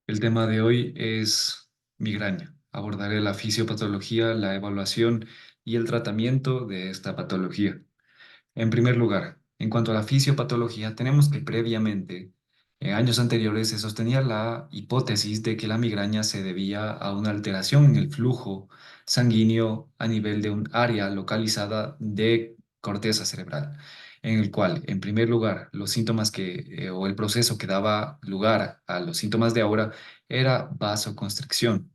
El tema de hoy es migraña. Abordaré la fisiopatología, la evaluación y el tratamiento de esta patología. En primer lugar, en cuanto a la fisiopatología, tenemos que previamente, en años anteriores, se sostenía la hipótesis de que la migraña se debía a una alteración en el flujo sanguíneo a nivel de un área localizada de corteza cerebral, en el cual, en primer lugar, los síntomas o el proceso que daba lugar a los síntomas de ahora era vasoconstricción,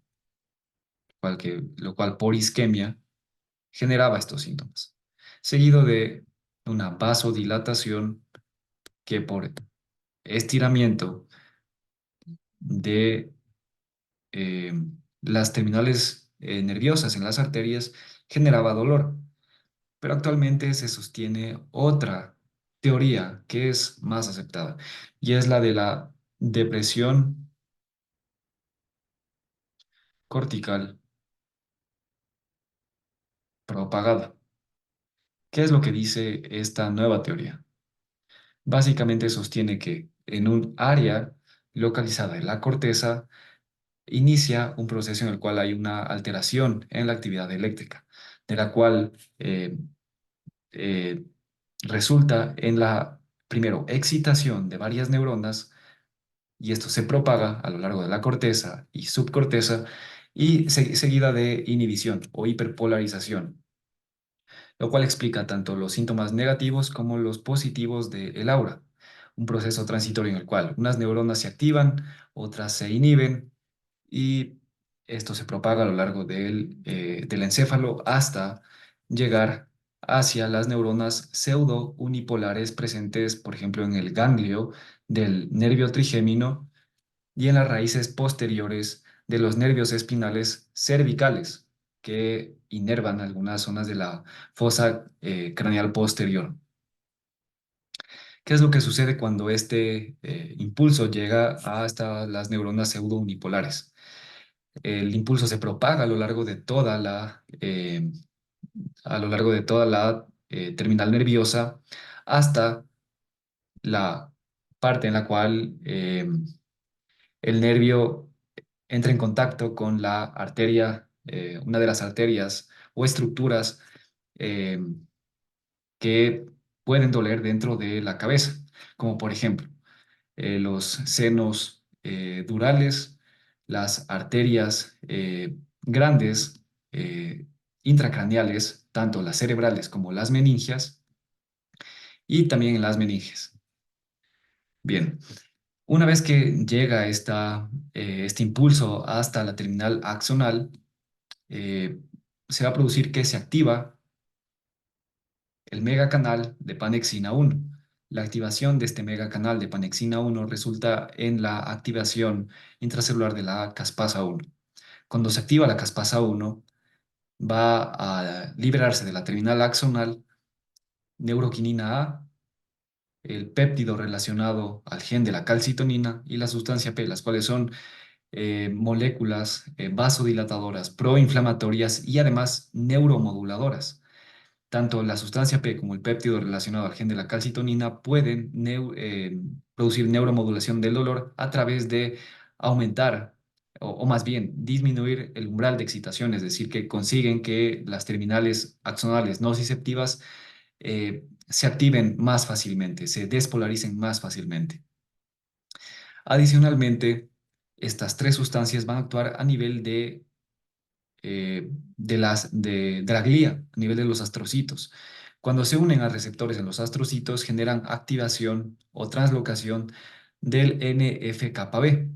lo cual por isquemia generaba estos síntomas, seguido de una vasodilatación que por estiramiento de eh, las terminales nerviosas en las arterias generaba dolor. Pero actualmente se sostiene otra teoría que es más aceptada y es la de la depresión cortical propagada. ¿Qué es lo que dice esta nueva teoría? Básicamente sostiene que en un área localizada en la corteza inicia un proceso en el cual hay una alteración en la actividad eléctrica, de la cual eh, resulta en la, primero, excitación de varias neuronas, y esto se propaga a lo largo de la corteza y subcorteza, y seguida de inhibición o hiperpolarización, lo cual explica tanto los síntomas negativos como los positivos del aura, un proceso transitorio en el cual unas neuronas se activan, otras se inhiben, y esto se propaga a lo largo del encéfalo hasta llegar hacia las neuronas pseudo-unipolares presentes, por ejemplo, en el ganglio del nervio trigémino y en las raíces posteriores de los nervios espinales cervicales que inervan algunas zonas de la fosa craneal posterior. ¿Qué es lo que sucede cuando este impulso llega hasta las neuronas pseudo-unipolares? El impulso se propaga a lo largo de toda la terminal nerviosa hasta la parte en la cual el nervio entra en contacto con la arteria, una de las arterias o estructuras eh, que pueden doler dentro de la cabeza, como por ejemplo los senos durales, las arterias grandes intracraneales, tanto las cerebrales como las meningias, y también en las meninges. Bien, una vez que llega este impulso hasta la terminal axonal, eh, se va a producir que se activa el megacanal de Panexina 1. La activación de este megacanal de Panexina 1 resulta en la activación intracelular de la caspasa 1. Cuando se activa la caspasa 1, va a liberarse de la terminal axonal neuroquinina A, el péptido relacionado al gen de la calcitonina y la sustancia P, las cuales son moléculas vasodilatadoras, proinflamatorias y además neuromoduladoras. Tanto la sustancia P como el péptido relacionado al gen de la calcitonina pueden producir neuromodulación del dolor a través de aumentar o más bien disminuir el umbral de excitación, es decir, que consiguen que las terminales axonales nociceptivas se activen más fácilmente, se despolaricen más fácilmente. Adicionalmente, estas tres sustancias van a actuar a nivel de la glía, a nivel de los astrocitos. Cuando se unen a receptores en los astrocitos, generan activación o translocación del NF-κB.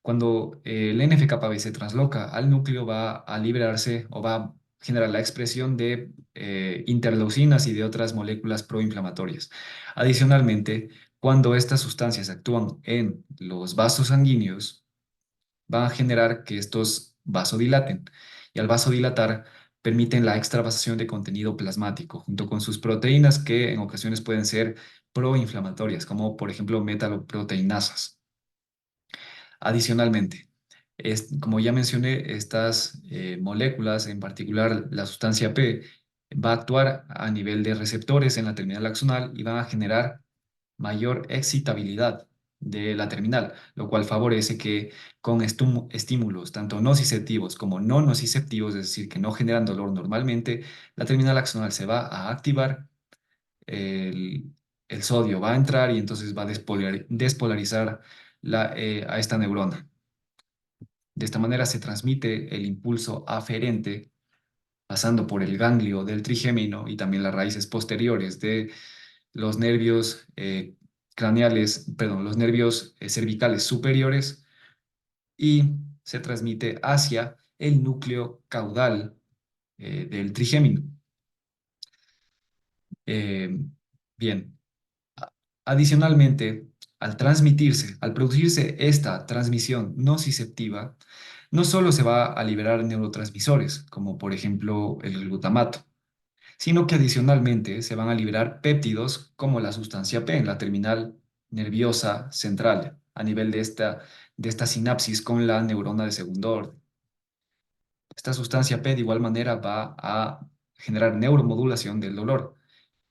Cuando el NF-κB se transloca al núcleo, va a liberarse o va a generar la expresión de interleucinas y de otras moléculas proinflamatorias. Adicionalmente, cuando estas sustancias actúan en los vasos sanguíneos, van a generar que estos vasodilaten. Y al vasodilatar, permiten la extravasación de contenido plasmático, junto con sus proteínas que en ocasiones pueden ser proinflamatorias, como por ejemplo metaloproteinasas. Adicionalmente, como ya mencioné, estas moléculas, en particular la sustancia P, va a actuar a nivel de receptores en la terminal axonal y van a generar mayor excitabilidad. de la terminal, lo cual favorece que con estímulos tanto nociceptivos como no nociceptivos, es decir, que no generan dolor normalmente, la terminal axonal se va a activar, el, el sodio va a entrar y entonces va a despolarizar a esta neurona. De esta manera se transmite el impulso aferente pasando por el ganglio del trigémino y también las raíces posteriores de los nervios craneales, perdón, los nervios cervicales superiores y se transmite hacia el núcleo caudal del trigémino. Eh, Bien, adicionalmente, al producirse esta transmisión nociceptiva, no solo se va a liberar neurotransmisores, como por ejemplo el glutamato, sino que adicionalmente se van a liberar péptidos como la sustancia P en la terminal nerviosa central, a nivel de esta sinapsis con la neurona de segundo orden. Esta sustancia P de igual manera va a generar neuromodulación del dolor,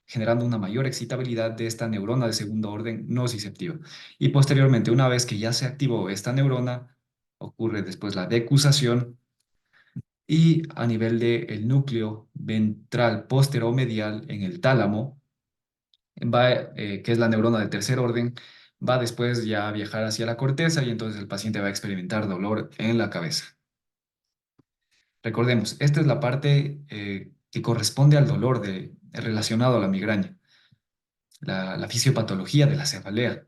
generando una mayor excitabilidad de esta neurona de segundo orden nociceptiva. Y posteriormente, una vez que ya se activó esta neurona, ocurre después la decusación y a nivel del núcleo ventral posteromedial en el tálamo, que es la neurona de tercer orden, va después ya a viajar hacia la corteza y entonces el paciente va a experimentar dolor en la cabeza. Recordemos, esta es la parte que corresponde al dolor relacionado a la migraña, la fisiopatología de la cefalea,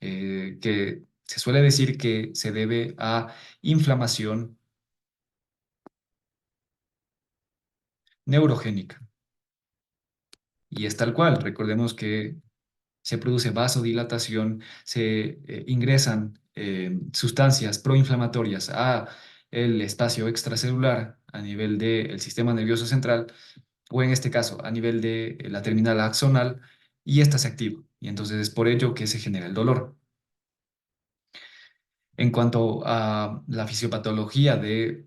que se suele decir que se debe a inflamación neurogénica. Y es tal cual, recordemos que se produce vasodilatación, se ingresan sustancias proinflamatorias a el espacio extracelular a nivel del sistema nervioso central, o en este caso a nivel de la terminal axonal, y esta se activa. Y entonces es por ello que se genera el dolor. En cuanto a la fisiopatología de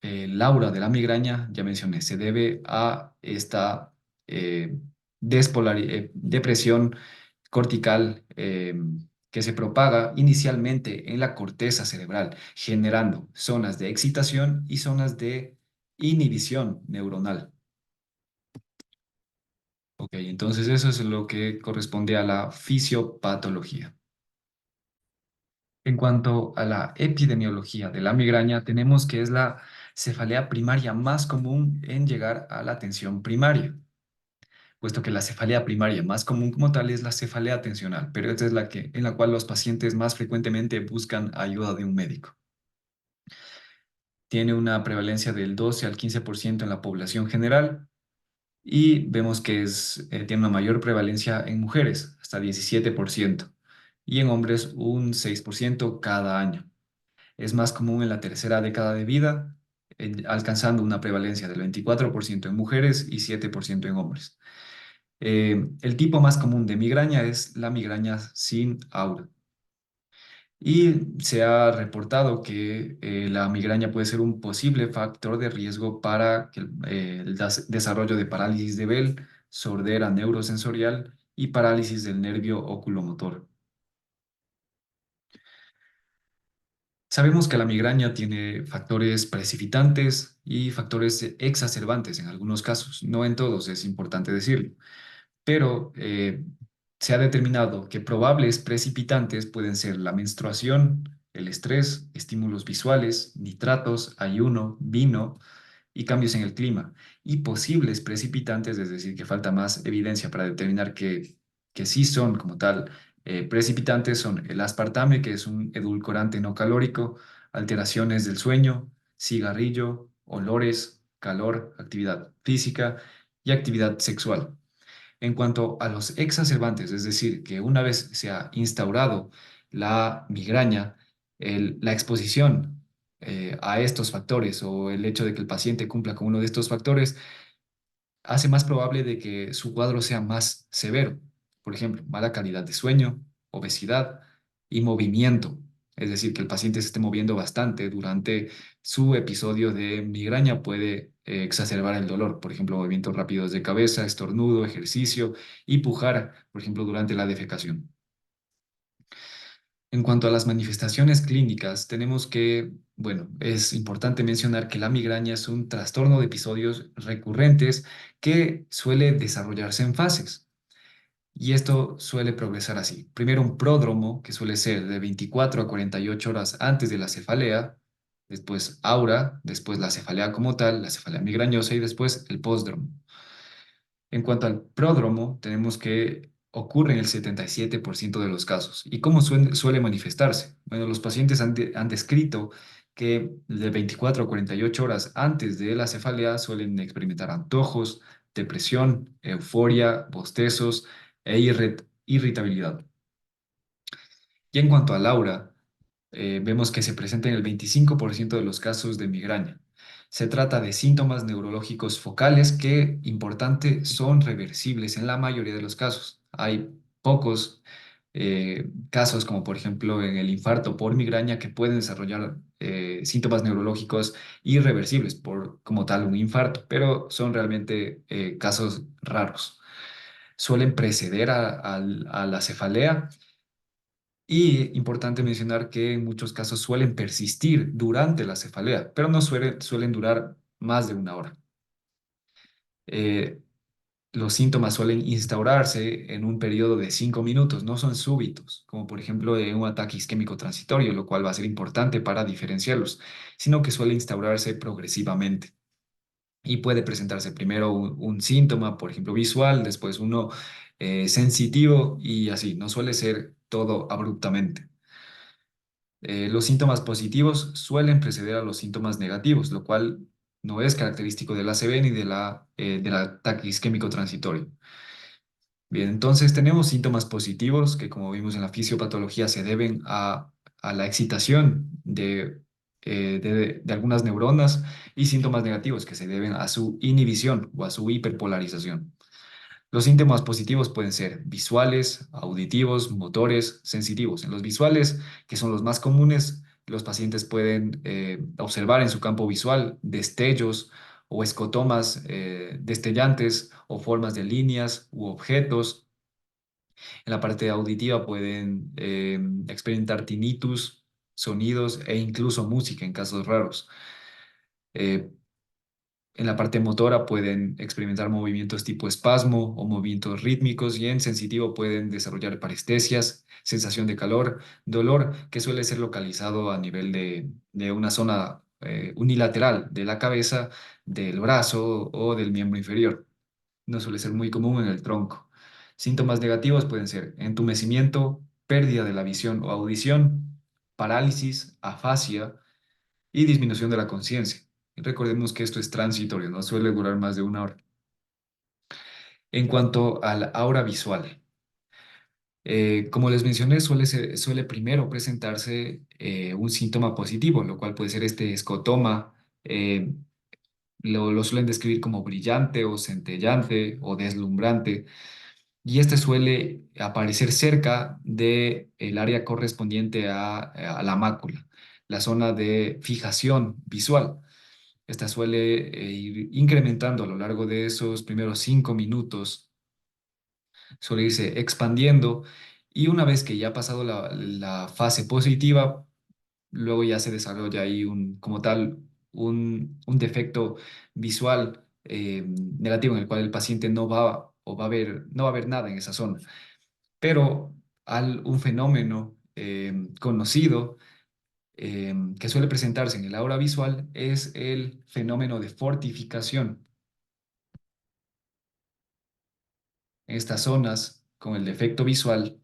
Laura de la migraña, ya mencioné, se debe a esta eh, depresión cortical que se propaga inicialmente en la corteza cerebral, generando zonas de excitación y zonas de inhibición neuronal. Ok, entonces eso es lo que corresponde a la fisiopatología. En cuanto a la epidemiología de la migraña, tenemos que es la cefalea primaria más común en llegar a la atención primaria, puesto que la cefalea primaria más común como tal es la cefalea atencional, pero esta es en la cual los pacientes más frecuentemente buscan ayuda de un médico. Tiene una prevalencia del 12 al 15% en la población general y vemos que tiene una mayor prevalencia en mujeres, hasta 17%, y en hombres un 6% cada año. Es más común en la tercera década de vida, alcanzando una prevalencia del 24% en mujeres y 7% en hombres. El tipo más común de migraña es la migraña sin aura. Y se ha reportado que la migraña puede ser un posible factor de riesgo para el desarrollo de parálisis de Bell, sordera neurosensorial y parálisis del nervio oculomotor. Sabemos que la migraña tiene factores precipitantes y factores exacerbantes en algunos casos, no en todos, es importante decirlo, pero se ha determinado que probables precipitantes pueden ser la menstruación, el estrés, estímulos visuales, nitratos, ayuno, vino y cambios en el clima, y posibles precipitantes, es decir, que falta más evidencia para determinar que sí son como tal precipitantes, son el aspartame, que es un edulcorante no calórico, alteraciones del sueño, cigarrillo, olores, calor, actividad física y actividad sexual. En cuanto a los exacerbantes, es decir, que una vez se ha instaurado la migraña, la exposición a estos factores o el hecho de que el paciente cumpla con uno de estos factores hace más probable de que su cuadro sea más severo. Por ejemplo, mala calidad de sueño, obesidad y movimiento. Es decir, que el paciente se esté moviendo bastante durante su episodio de migraña puede exacerbar el dolor. Por ejemplo, movimientos rápidos de cabeza, estornudo, ejercicio y pujar, por ejemplo, durante la defecación. En cuanto a las manifestaciones clínicas, tenemos que, bueno, es importante mencionar que la migraña es un trastorno de episodios recurrentes que suele desarrollarse en fases. Y esto suele progresar así. Primero un pródromo, que suele ser de 24 a 48 horas antes de la cefalea, después aura, después la cefalea como tal, la cefalea migrañosa y después el pósdromo. En cuanto al pródromo, tenemos que ocurre en el 77% de los casos. ¿Y cómo suele manifestarse? Bueno, los pacientes han descrito que de 24 a 48 horas antes de la cefalea suelen experimentar antojos, depresión, euforia, bostezos e irritabilidad. Y en cuanto al aura, vemos que se presenta en el 25% de los casos de migraña. Se trata de síntomas neurológicos focales que, importante, son reversibles en la mayoría de los casos. Hay pocos casos, como por ejemplo en el infarto por migraña, que pueden desarrollar síntomas neurológicos irreversibles por como tal un infarto, pero son realmente casos raros. Suelen preceder a la cefalea y importante mencionar que en muchos casos suelen persistir durante la cefalea, pero no suelen durar más de una hora. Eh, los síntomas suelen instaurarse en un periodo de 5 minutos, no son súbitos, como por ejemplo de un ataque isquémico transitorio, lo cual va a ser importante para diferenciarlos, sino que suele instaurarse progresivamente. Y puede presentarse primero un síntoma, por ejemplo, visual, después uno sensitivo y así, no suele ser todo abruptamente. Los síntomas positivos suelen preceder a los síntomas negativos, lo cual no es característico de la ACV ni del ataque isquémico transitorio. Bien, entonces tenemos síntomas positivos que, como vimos en la fisiopatología, se deben a la excitación de algunas neuronas y síntomas negativos que se deben a su inhibición o a su hiperpolarización. Los síntomas positivos pueden ser visuales, auditivos, motores, sensitivos. En los visuales, que son los más comunes, los pacientes pueden observar en su campo visual destellos o escotomas destellantes o formas de líneas u objetos. En la parte auditiva pueden experimentar tinnitus, sonidos e incluso música en casos raros. Eh, En la parte motora pueden experimentar movimientos tipo espasmo o movimientos rítmicos y en sensitivo pueden desarrollar parestesias, sensación de calor, dolor que suele ser localizado a nivel de una zona unilateral de la cabeza, del brazo o del miembro inferior. No suele ser muy común en el tronco. Síntomas negativos pueden ser entumecimiento, pérdida de la visión o audición, parálisis, afasia y disminución de la conciencia. Recordemos que esto es transitorio, no suele durar más de una hora. En cuanto al aura visual, como les mencioné, suele primero presentarse un síntoma positivo, lo cual puede ser este escotoma. Lo suelen describir como brillante o centellante o deslumbrante. Y este suele aparecer cerca del área correspondiente a la mácula, la zona de fijación visual. Esta suele ir incrementando a lo largo de esos primeros 5 minutos, suele irse expandiendo y una vez que ya ha pasado la fase positiva, luego ya se desarrolla ahí como tal un defecto visual negativo en el cual el paciente no va o no va a ver nada en esa zona. Pero un fenómeno conocido que suele presentarse en el aura visual es el fenómeno de fortificación. En estas zonas, con el defecto visual,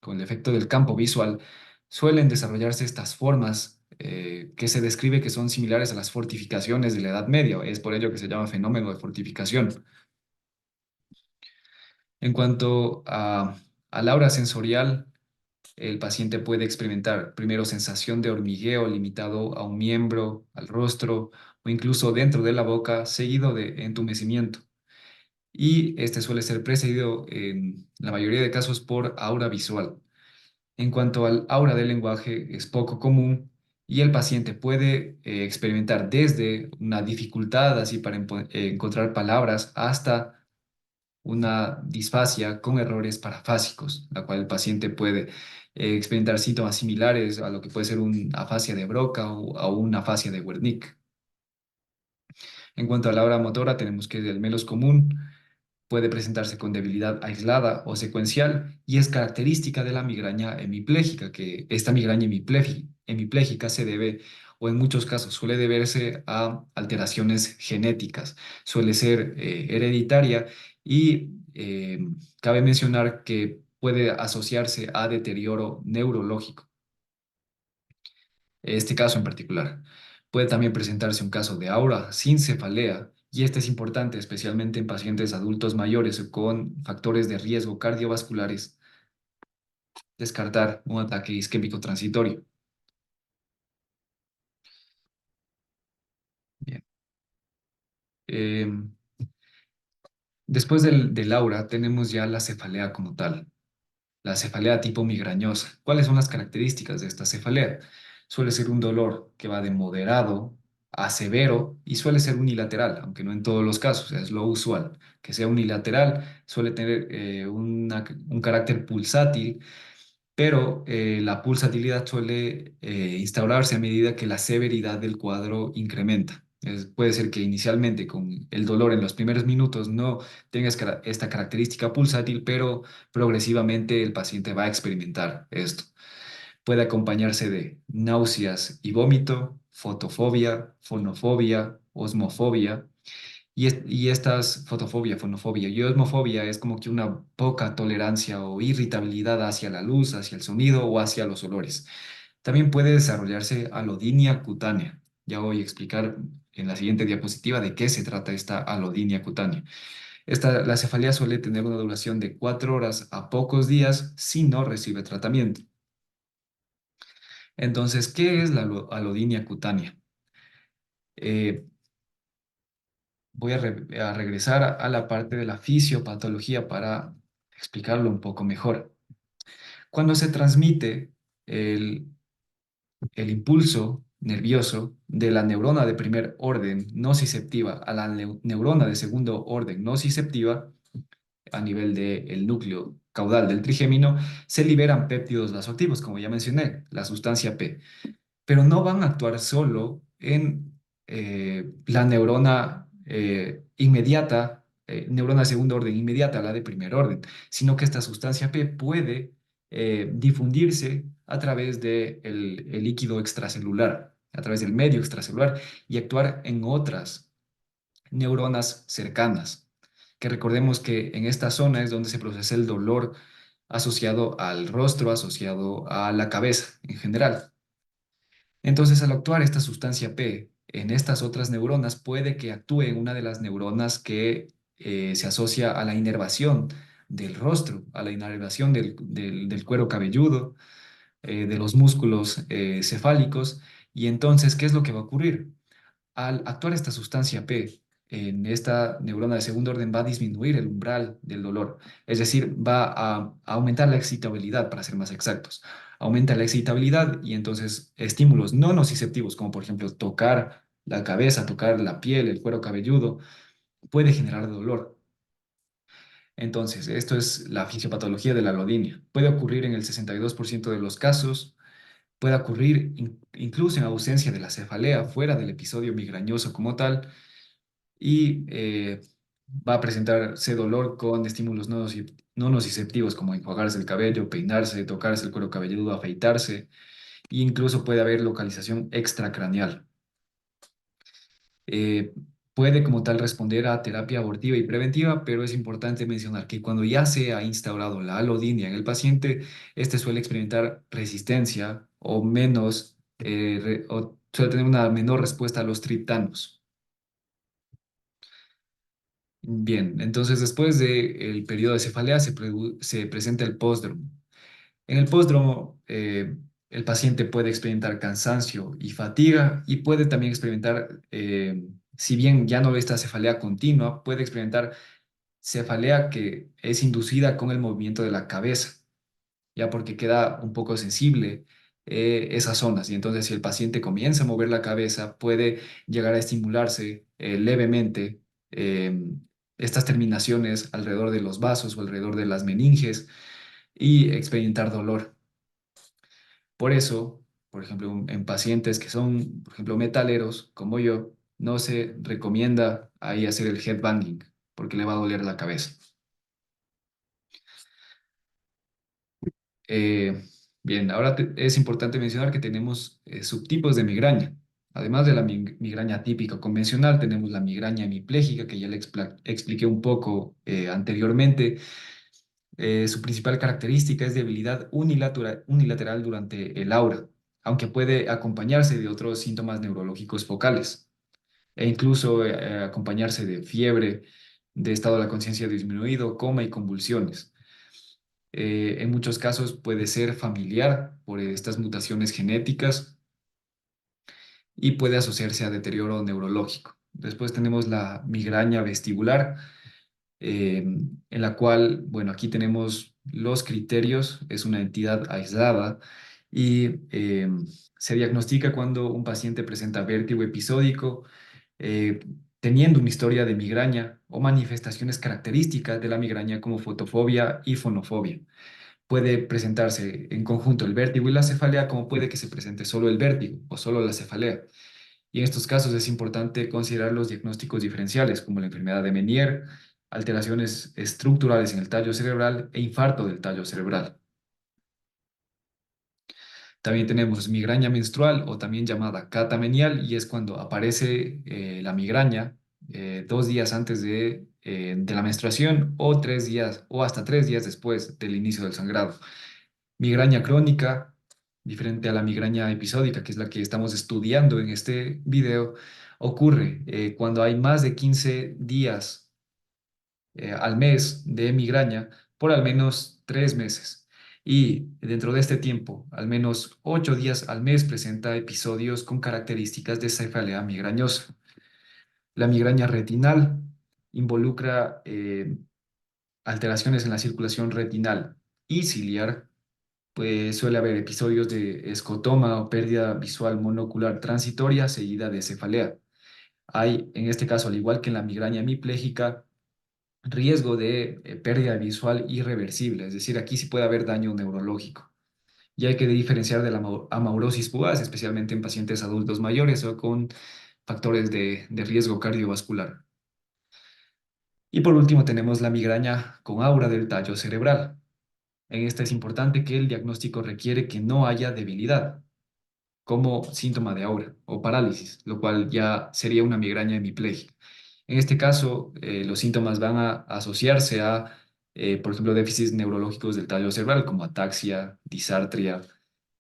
con el defecto del campo visual, suelen desarrollarse estas formas que se describe que son similares a las fortificaciones de la Edad Media. Es por ello que se llama fenómeno de fortificación. En cuanto al aura sensorial, el paciente puede experimentar primero sensación de hormigueo limitado a un miembro, al rostro o incluso dentro de la boca, seguido de entumecimiento. Y este suele ser precedido en la mayoría de casos por aura visual. En cuanto al aura del lenguaje, es poco común y el paciente puede experimentar desde una dificultad así para encontrar palabras hasta una disfasia con errores parafásicos, la cual el paciente puede experimentar síntomas similares a lo que puede ser una afasia de Broca o a una afasia de Wernicke. En cuanto a la hora motora, tenemos que el menos común puede presentarse con debilidad aislada o secuencial y es característica de la migraña hemipléjica, que esta migraña hemipléjica se debe, o en muchos casos suele deberse a alteraciones genéticas, suele ser hereditaria y cabe mencionar que puede asociarse a deterioro neurológico este caso en particular. Puede también presentarse un caso de aura sin cefalea, y este es importante especialmente en pacientes adultos mayores o con factores de riesgo cardiovasculares, descartar un ataque isquémico transitorio. Bien. Em, Después del aura tenemos ya la cefalea como tal. La cefalea tipo migrañosa. ¿Cuáles son las características de esta cefalea? Suele ser un dolor que va de moderado a severo y suele ser unilateral, aunque no en todos los casos, es lo usual. Que sea unilateral, suele tener un carácter pulsátil, pero la pulsatilidad suele instaurarse a medida que la severidad del cuadro incrementa. Puede ser que inicialmente con el dolor en los primeros minutos no tengas esta característica pulsátil, pero progresivamente el paciente va a experimentar esto. Puede acompañarse de náuseas y vómito, fotofobia, fonofobia, osmofobia, y estas fotofobia, fonofobia y osmofobia es como que una poca tolerancia o irritabilidad hacia la luz, hacia el sonido o hacia los olores. También puede desarrollarse alodinia cutánea. Ya voy a explicar en la siguiente diapositiva de qué se trata esta alodinia cutánea. La cefalea suele tener una duración de 4 horas a pocos días si no recibe tratamiento. Entonces, ¿qué es la alodinia cutánea? Eh, Voy a regresar a la parte de la fisiopatología para explicarlo un poco mejor. Cuando se transmite el, el impulso nervioso de la neurona de primer orden nociceptiva a la neurona de segundo orden nociceptiva, a nivel del núcleo caudal del trigémino, se liberan péptidos vasoactivos, como ya mencioné, la sustancia P, pero no van a actuar solo en la neurona inmediata, neurona de segundo orden inmediata, la de primer orden, sino que esta sustancia P puede difundirse a través del el líquido extracelular, a través del medio extracelular y actuar en otras neuronas cercanas, que recordemos que en esta zona es donde se procesa el dolor asociado al rostro, asociado a la cabeza en general. Entonces, al actuar esta sustancia P en estas otras neuronas, puede que actúe en una de las neuronas que se asocia a la inervación del rostro, a la inervación del cuero cabelludo, de los músculos cefálicos. Y entonces, ¿qué es lo que va a ocurrir? Al actuar esta sustancia P en esta neurona de segundo orden, va a disminuir el umbral del dolor, es decir, va a aumentar la excitabilidad, para ser más exactos. Aumenta la excitabilidad y entonces estímulos no nociceptivos, como por ejemplo tocar la cabeza, tocar la piel, el cuero cabelludo, puede generar dolor. Entonces, esto es la fisiopatología de la alodinia. Puede ocurrir en el 62% de los casos, puede ocurrir incluso en ausencia de la cefalea, fuera del episodio migrañoso como tal, y va a presentarse dolor con estímulos no nociceptivos como enjuagarse el cabello, peinarse, tocarse el cuero cabelludo, afeitarse, e incluso puede haber localización extracraneal. Eh, Puede como tal responder a terapia abortiva y preventiva, pero es importante mencionar que cuando ya se ha instaurado la alodinia en el paciente, este suele experimentar resistencia o menos, o suele tener una menor respuesta a los triptanos. Bien, entonces después del periodo de cefalea se presenta el pósdromo. En el pósdromo, el paciente puede experimentar cansancio y fatiga y puede también experimentar, si bien ya no esta cefalea continua, puede experimentar cefalea que es inducida con el movimiento de la cabeza, ya porque queda un poco sensible esas zonas. Y entonces si el paciente comienza a mover la cabeza, puede llegar a estimularse levemente. estas terminaciones alrededor de los vasos o alrededor de las meninges y experimentar dolor. Por eso, por ejemplo, en pacientes que son, por ejemplo, metaleros, como yo, no se recomienda ahí hacer el headbanging porque le va a doler la cabeza. Eh, Bien, ahora es importante mencionar que tenemos subtipos de migraña. Además de la migraña típica convencional, tenemos la migraña hemipléjica, que ya le expliqué un poco anteriormente. Su principal característica es debilidad unilateral durante el aura, aunque puede acompañarse de otros síntomas neurológicos focales e incluso acompañarse de fiebre, de estado de la conciencia disminuido, coma y convulsiones. En muchos casos puede ser familiar por estas mutaciones genéticas y puede asociarse a deterioro neurológico. Después tenemos la migraña vestibular, en la cual, bueno, aquí tenemos los criterios, es una entidad aislada y se diagnostica cuando un paciente presenta vértigo episódico, eh, teniendo una historia de migraña o manifestaciones características de la migraña como fotofobia y fonofobia. Puede presentarse en conjunto el vértigo y la cefalea, como puede que se presente solo el vértigo o solo la cefalea. Y en estos casos es importante considerar los diagnósticos diferenciales, como la enfermedad de Meniere, alteraciones estructurales en el tallo cerebral e infarto del tallo cerebral. También tenemos migraña menstrual o también llamada catamenial, y es cuando aparece la migraña 2 días antes de la menstruación o 3 días o hasta 3 días después del inicio del sangrado. Migraña crónica, diferente a la migraña episódica, que es la que estamos estudiando en este video, ocurre cuando hay más de 15 días al mes de migraña por al menos 3 meses. Y dentro de este tiempo, al menos 8 días al mes presenta episodios con características de cefalea migrañosa. La migraña retinal involucra alteraciones en la circulación retinal y ciliar, pues suele haber episodios de escotoma o pérdida visual monocular transitoria seguida de cefalea. Hay, en este caso, al igual que en la migraña hemipléjica, riesgo de pérdida visual irreversible, es decir, aquí sí puede haber daño neurológico. Y hay que diferenciar de la amaurosis fugaz, especialmente en pacientes adultos mayores o con factores de riesgo cardiovascular. Y por último tenemos la migraña con aura del tallo cerebral. En esta es importante que el diagnóstico requiere que no haya debilidad como síntoma de aura o parálisis, lo cual ya sería una migraña hemipléjica. En este caso, los síntomas van a asociarse a, por ejemplo, déficits neurológicos del tallo cerebral, como ataxia, disartria,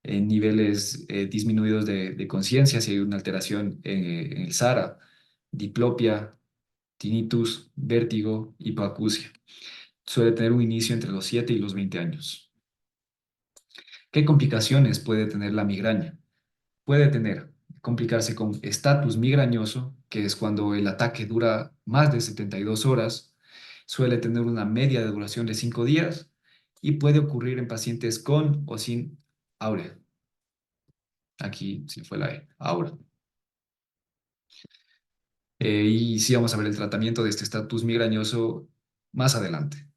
niveles disminuidos de conciencia, si hay una alteración en el SARA, diplopia, tinnitus, vértigo, hipoacusia. Suele tener un inicio entre los 7 y los 20 años. ¿Qué complicaciones puede tener la migraña? Puede complicarse con estatus migrañoso, que es cuando el ataque dura más de 72 horas, suele tener una media de duración de 5 días y puede ocurrir en pacientes con o sin aura. Aquí sí fue la E, aura. Y sí vamos a ver el tratamiento de este estatus migrañoso más adelante.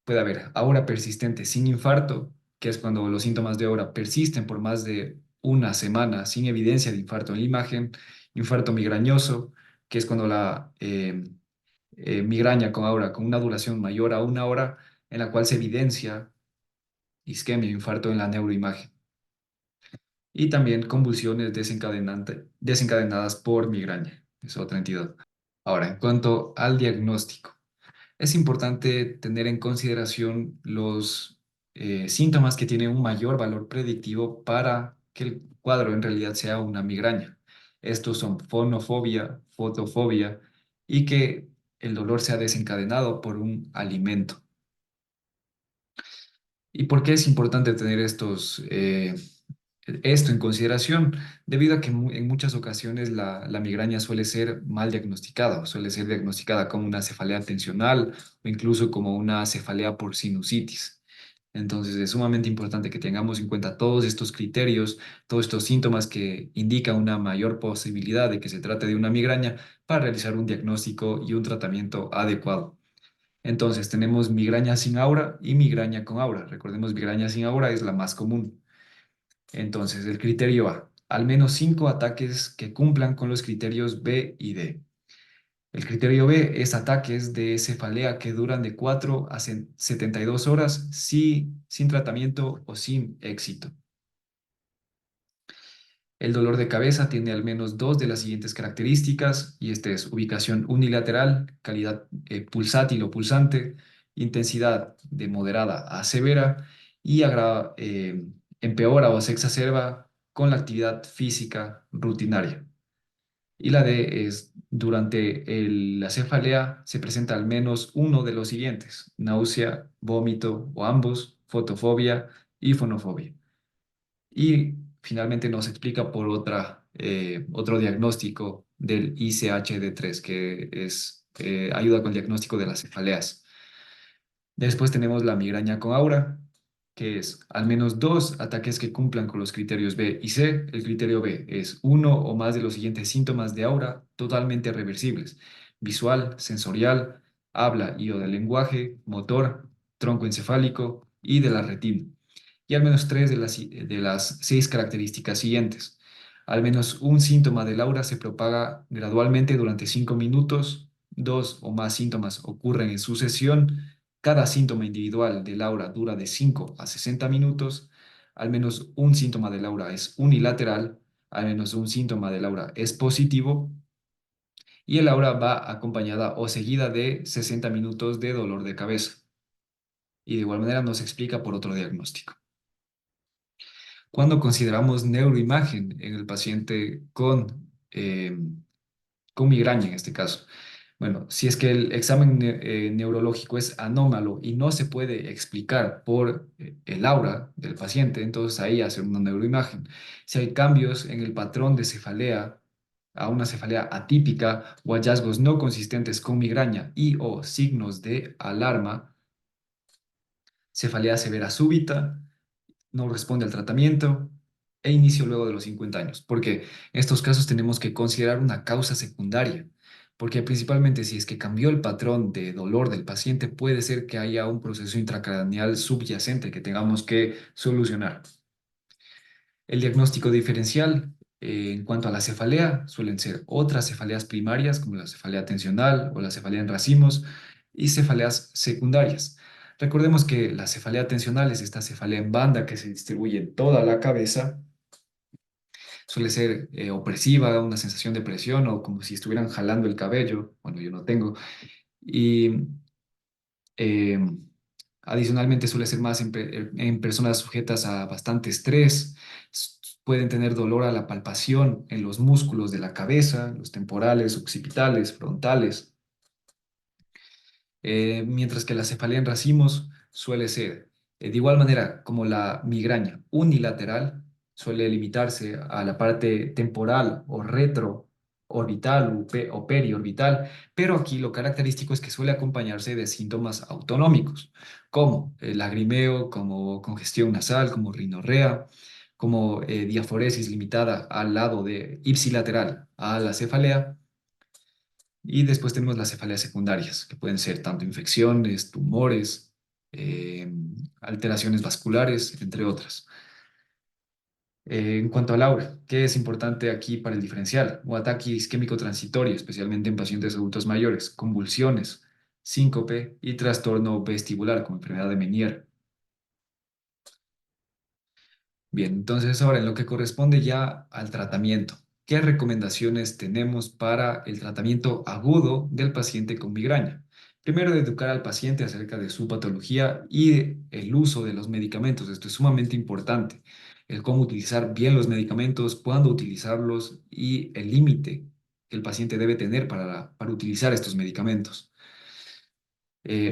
Puede haber aura persistente sin infarto, que es cuando los síntomas de aura persisten por más de una semana sin evidencia de infarto en la imagen. Infarto migrañoso, que es cuando la migraña con aura con una duración mayor a una hora, en la cual se evidencia isquemia o infarto en la neuroimagen. Y también convulsiones desencadenadas por migraña. Es otra entidad. Ahora, en cuanto al diagnóstico. Es importante tener en consideración los síntomas que tienen un mayor valor predictivo para que el cuadro en realidad sea una migraña. Estos son fonofobia, fotofobia y que el dolor sea desencadenado por un alimento. ¿Y por qué es importante tener esto en consideración? Debido a que en muchas ocasiones la migraña suele ser mal diagnosticada, suele ser diagnosticada como una cefalea tensional o incluso como una cefalea por sinusitis. Entonces es sumamente importante que tengamos en cuenta todos estos criterios, todos estos síntomas que indican una mayor posibilidad de que se trate de una migraña para realizar un diagnóstico y un tratamiento adecuado. Entonces tenemos migraña sin aura y migraña con aura. Recordemos, migraña sin aura es la más común. Entonces el criterio A, al menos 5 ataques que cumplan con los criterios B y D. El criterio B es ataques de cefalea que duran de 4 a 72 horas sin tratamiento o sin éxito. El dolor de cabeza tiene al menos dos de las siguientes características, y este es ubicación unilateral, calidad pulsátil o pulsante, intensidad de moderada a severa y empeora o se exacerba con la actividad física rutinaria. Y la D es, durante la cefalea se presenta al menos uno de los siguientes: náusea, vómito o ambos, fotofobia y fonofobia. Y finalmente nos explica por otro diagnóstico del ICHD3, que ayuda con el diagnóstico de las cefaleas. Después tenemos la migraña con aura, que es al menos 2 ataques que cumplan con los criterios B y C. El criterio B es uno o más de los siguientes síntomas de aura totalmente reversibles: visual, sensorial, habla y o del lenguaje, motor, tronco encefálico y de la retina. Y al menos 3 de las 6 características siguientes. Al menos un síntoma del aura se propaga gradualmente durante 5 minutos. 2 o más síntomas ocurren en sucesión. Cada síntoma individual del aura dura de 5 a 60 minutos. Al menos un síntoma del aura es unilateral. Al menos un síntoma del aura es positivo. Y el aura va acompañada o seguida de 60 minutos de dolor de cabeza. Y de igual manera nos explica por otro diagnóstico. Cuando consideramos neuroimagen en el paciente con migraña en este caso. Bueno, si es que el examen neurológico es anómalo y no se puede explicar por el aura del paciente, entonces ahí hacer una neuroimagen. Si hay cambios en el patrón de cefalea a una cefalea atípica o hallazgos no consistentes con migraña y o signos de alarma, cefalea severa súbita, no responde al tratamiento e inicio luego de los 50 años, porque en estos casos tenemos que considerar una causa secundaria, porque principalmente si es que cambió el patrón de dolor del paciente, puede ser que haya un proceso intracraneal subyacente que tengamos que solucionar. El diagnóstico diferencial en cuanto a la cefalea suelen ser otras cefaleas primarias, como la cefalea tensional o la cefalea en racimos, y cefaleas secundarias. Recordemos que la cefalea tensional es esta cefalea en banda que se distribuye en toda la cabeza. Suele ser opresiva, una sensación de presión o como si estuvieran jalando el cabello. Bueno, yo no tengo. Y eh, adicionalmente suele ser más en personas sujetas a bastante estrés. Pueden tener dolor a la palpación en los músculos de la cabeza, los temporales, occipitales, frontales. Mientras que la cefalea en racimos suele ser, de igual manera como la migraña unilateral, suele limitarse a la parte temporal o retroorbital o periorbital, pero aquí lo característico es que suele acompañarse de síntomas autonómicos, como el lagrimeo, como congestión nasal, como rinorrea, como diaforesis limitada al lado de ipsilateral a la cefalea. Y después tenemos las cefaleas secundarias, que pueden ser tanto infecciones, tumores, eh, alteraciones vasculares, entre otras. En cuanto al aura, ¿qué es importante aquí para el diferencial? O ataque isquémico transitorio, especialmente en pacientes adultos mayores, convulsiones, síncope y trastorno vestibular como enfermedad de Meniere. Bien, entonces ahora en lo que corresponde ya al tratamiento, ¿qué recomendaciones tenemos para el tratamiento agudo del paciente con migraña? Primero, educar al paciente acerca de su patología y el uso de los medicamentos. Esto es sumamente importante. El cómo utilizar bien los medicamentos, cuándo utilizarlos y el límite que el paciente debe tener para utilizar estos medicamentos.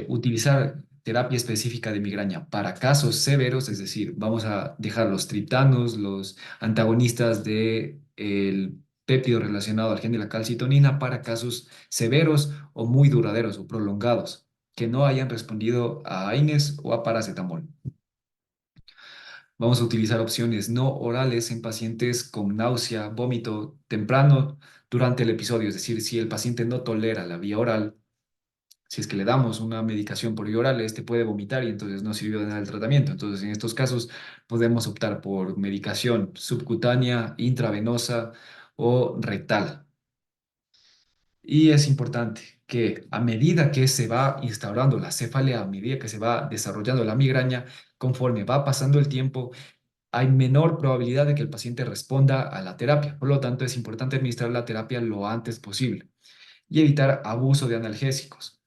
Utilizar terapia específica de migraña para casos severos, es decir, vamos a dejar los triptanos, los antagonistas de el péptido relacionado al gen de la calcitonina para casos severos o muy duraderos o prolongados que no hayan respondido a AINES o a paracetamol. Vamos a utilizar opciones no orales en pacientes con náusea, vómito temprano durante el episodio, es decir, si el paciente no tolera la vía oral, si es que le damos una medicación por vía oral, este puede vomitar y entonces no sirvió de nada el tratamiento. Entonces, en estos casos podemos optar por medicación subcutánea, intravenosa o rectal. Y es importante que a medida que se va instaurando la cefalea, a medida que se va desarrollando la migraña, conforme va pasando el tiempo, hay menor probabilidad de que el paciente responda a la terapia. Por lo tanto, es importante administrar la terapia lo antes posible y evitar abuso de analgésicos.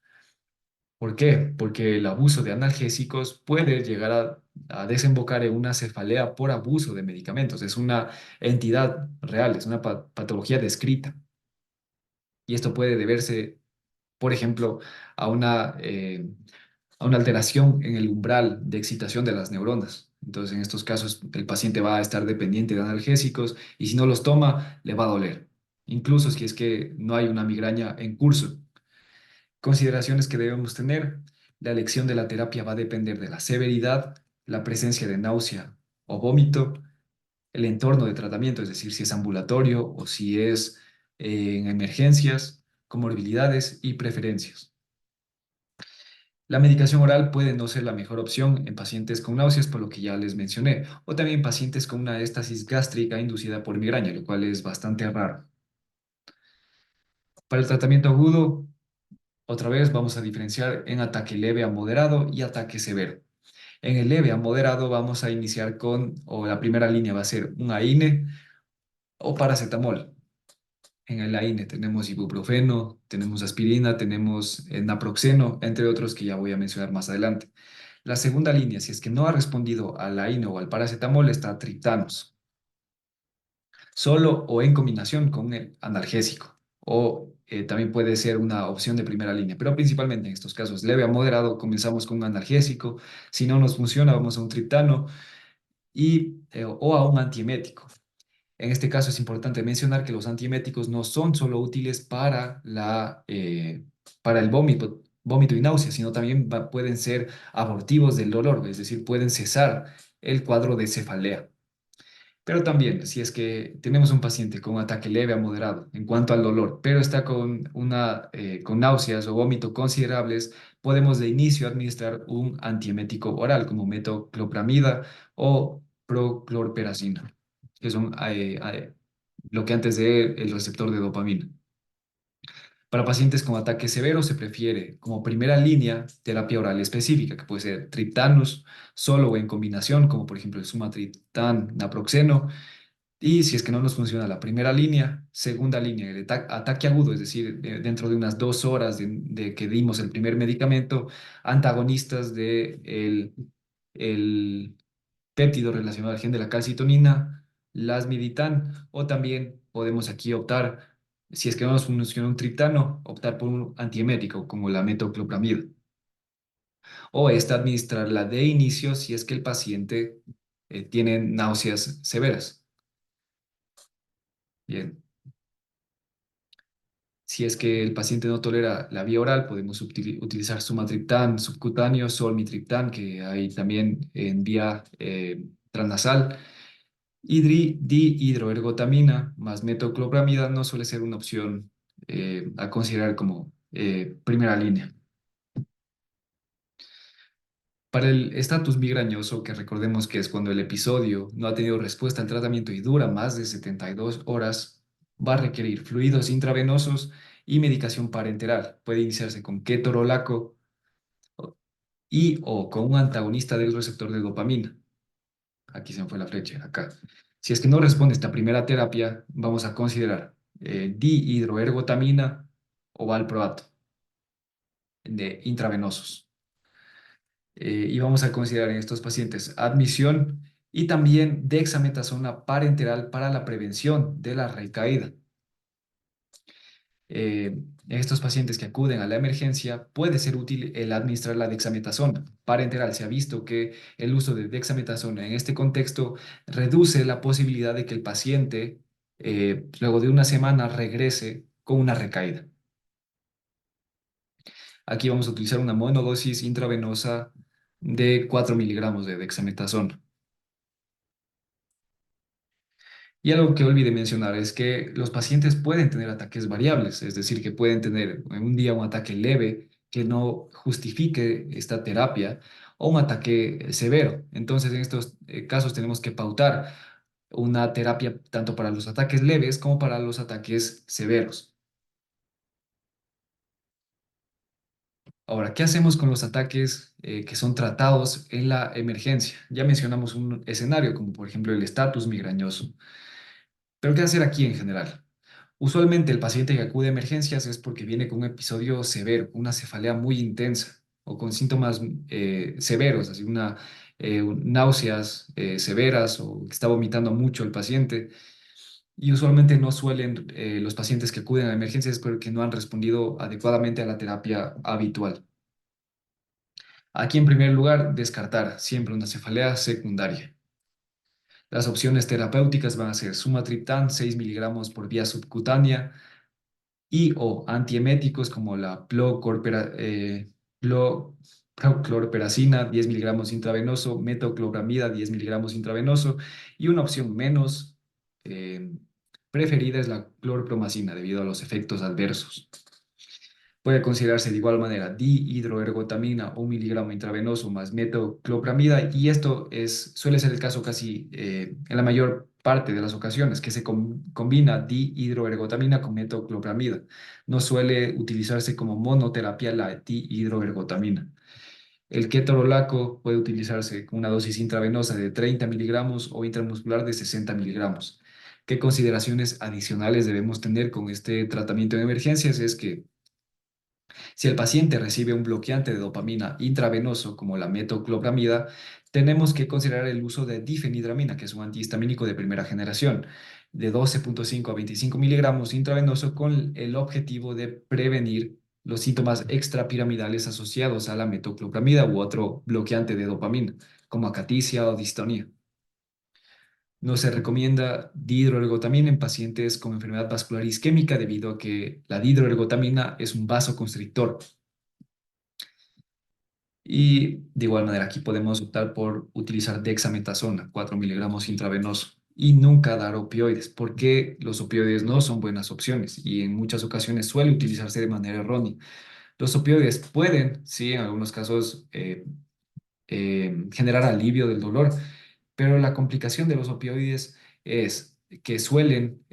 ¿Por qué? Porque el abuso de analgésicos puede llegar a desembocar en una cefalea por abuso de medicamentos. Es una entidad real, es una patología descrita. Y esto puede deberse, por ejemplo, a a una alteración en el umbral de excitación de las neuronas. Entonces, en estos casos, el paciente va a estar dependiente de analgésicos y si no los toma, le va a doler, incluso si es que no hay una migraña en curso. Consideraciones que debemos tener. La elección de la terapia va a depender de la severidad, la presencia de náusea o vómito, el entorno de tratamiento, es decir, si es ambulatorio o si es en emergencias, comorbilidades y preferencias. La medicación oral puede no ser la mejor opción en pacientes con náuseas, por lo que ya les mencioné, o también pacientes con una éstasis gástrica inducida por migraña, lo cual es bastante raro. Para el tratamiento agudo, otra vez vamos a diferenciar en ataque leve a moderado y ataque severo. En el leve a moderado vamos a iniciar con, o la primera línea va a ser un AINE o paracetamol. En el AINE tenemos ibuprofeno, tenemos aspirina, tenemos naproxeno, entre otros que ya voy a mencionar más adelante. La segunda línea, si es que no ha respondido al AINE o al paracetamol, está triptanos, solo o en combinación con el analgésico. O también puede ser una opción de primera línea, pero principalmente en estos casos leve a moderado comenzamos con un analgésico. Si no nos funciona, vamos a un triptano o a un antiemético. En este caso es importante mencionar que los antieméticos no son solo útiles para el vómito y náusea, sino también pueden ser abortivos del dolor, es decir, pueden cesar el cuadro de cefalea. Pero también, si es que tenemos un paciente con un ataque leve a moderado en cuanto al dolor, pero está con náuseas o vómito considerables, podemos de inicio administrar un antiemético oral como metoclopramida o prochlorperazina, que son bloqueantes del receptor de dopamina. Para pacientes con ataques severos se prefiere como primera línea terapia oral específica, que puede ser triptanos, solo o en combinación, como por ejemplo el sumatriptán, naproxeno, y si es que no nos funciona la primera línea, segunda línea, el ataque agudo, es decir, dentro de unas 2 horas de que dimos el primer medicamento, antagonistas de el péptido relacionado al gen de la calcitonina, lasmiditan, o también podemos aquí optar, si es que no nos funciona un triptano, optar por un antiemético como la metoclopramida, o esta administrarla de inicio si es que el paciente tiene náuseas severas. Bien. Si es que el paciente no tolera la vía oral, podemos utilizar sumatriptán subcutáneo, solmitriptán, que hay también en vía transnasal. Dihidroergotamina más metoclopramida no suele ser una opción a considerar como primera línea. Para el estatus migrañoso, que recordemos que es cuando el episodio no ha tenido respuesta al tratamiento y dura más de 72 horas, va a requerir fluidos intravenosos y medicación parenteral. Puede iniciarse con ketorolaco o con un antagonista del receptor de dopamina. Aquí se me fue la flecha, acá. Si es que no responde esta primera terapia, vamos a considerar dihidroergotamina o valproato de intravenosos. Y vamos a considerar en estos pacientes admisión y también dexametasona parenteral para la prevención de la recaída. En estos pacientes que acuden a la emergencia puede ser útil el administrar la dexametasona parenteral. Se ha visto que el uso de dexametasona en este contexto reduce la posibilidad de que el paciente luego de una semana regrese con una recaída. Aquí vamos a utilizar una monodosis intravenosa de 4 miligramos de dexametasona. Y algo que olvidé mencionar es que los pacientes pueden tener ataques variables, es decir, que pueden tener en un día un ataque leve que no justifique esta terapia o un ataque severo. Entonces, en estos casos tenemos que pautar una terapia tanto para los ataques leves como para los ataques severos. Ahora, ¿qué hacemos con los ataques que son tratados en la emergencia? Ya mencionamos un escenario como por ejemplo el estatus migrañoso. Pero ¿qué hacer aquí en general? Usualmente el paciente que acude a emergencias es porque viene con un episodio severo, una cefalea muy intensa o con síntomas severos, así náuseas severas o que está vomitando mucho el paciente. Y usualmente no suelen los pacientes que acuden a emergencias porque no han respondido adecuadamente a la terapia habitual. Aquí en primer lugar, descartar siempre una cefalea secundaria. Las opciones terapéuticas van a ser sumatriptán 6 miligramos por vía subcutánea y o antieméticos como la plo- prochlorperacina 10 miligramos intravenoso, metoclopramida 10 miligramos intravenoso y una opción menos eh, preferida es la clorpromacina debido a los efectos adversos. Puede considerarse de igual manera dihidroergotamina, 1 miligramo intravenoso más metoclopramida, y esto suele ser el caso casi en la mayor parte de las ocasiones, que se combina dihidroergotamina con metoclopramida. No suele utilizarse como monoterapia la dihidroergotamina. El ketorolaco puede utilizarse con una dosis intravenosa de 30 miligramos o intramuscular de 60 miligramos. ¿Qué consideraciones adicionales debemos tener con este tratamiento en emergencias? Es que si el paciente recibe un bloqueante de dopamina intravenoso como la metoclopramida, tenemos que considerar el uso de difenhidramina, que es un antihistamínico de primera generación, de 12,5 a 25 miligramos intravenoso con el objetivo de prevenir los síntomas extrapiramidales asociados a la metoclopramida u otro bloqueante de dopamina, como acaticia o distonía. No se recomienda dihidroergotamina en pacientes con enfermedad vascular isquémica debido a que la dihidroergotamina es un vasoconstrictor. Y de igual manera, aquí podemos optar por utilizar dexametasona, 4 miligramos intravenoso, y nunca dar opioides, porque los opioides no son buenas opciones y en muchas ocasiones suele utilizarse de manera errónea. Los opioides pueden, sí, en algunos casos, generar alivio del dolor, pero la complicación de los opioides es que suelen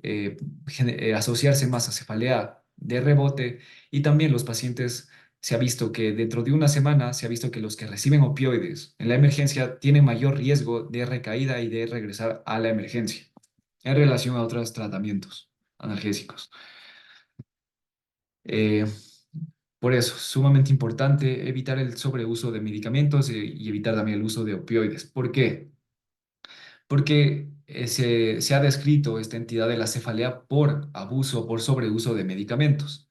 asociarse más a cefalea de rebote y también los pacientes se ha visto que dentro de una semana se ha visto que los que reciben opioides en la emergencia tienen mayor riesgo de recaída y de regresar a la emergencia en relación a otros tratamientos analgésicos. Eh, por eso, sumamente importante evitar el sobreuso de medicamentos y evitar también el uso de opioides. ¿Por qué? Porque se ha descrito esta entidad de la cefalea por abuso o por sobreuso de medicamentos.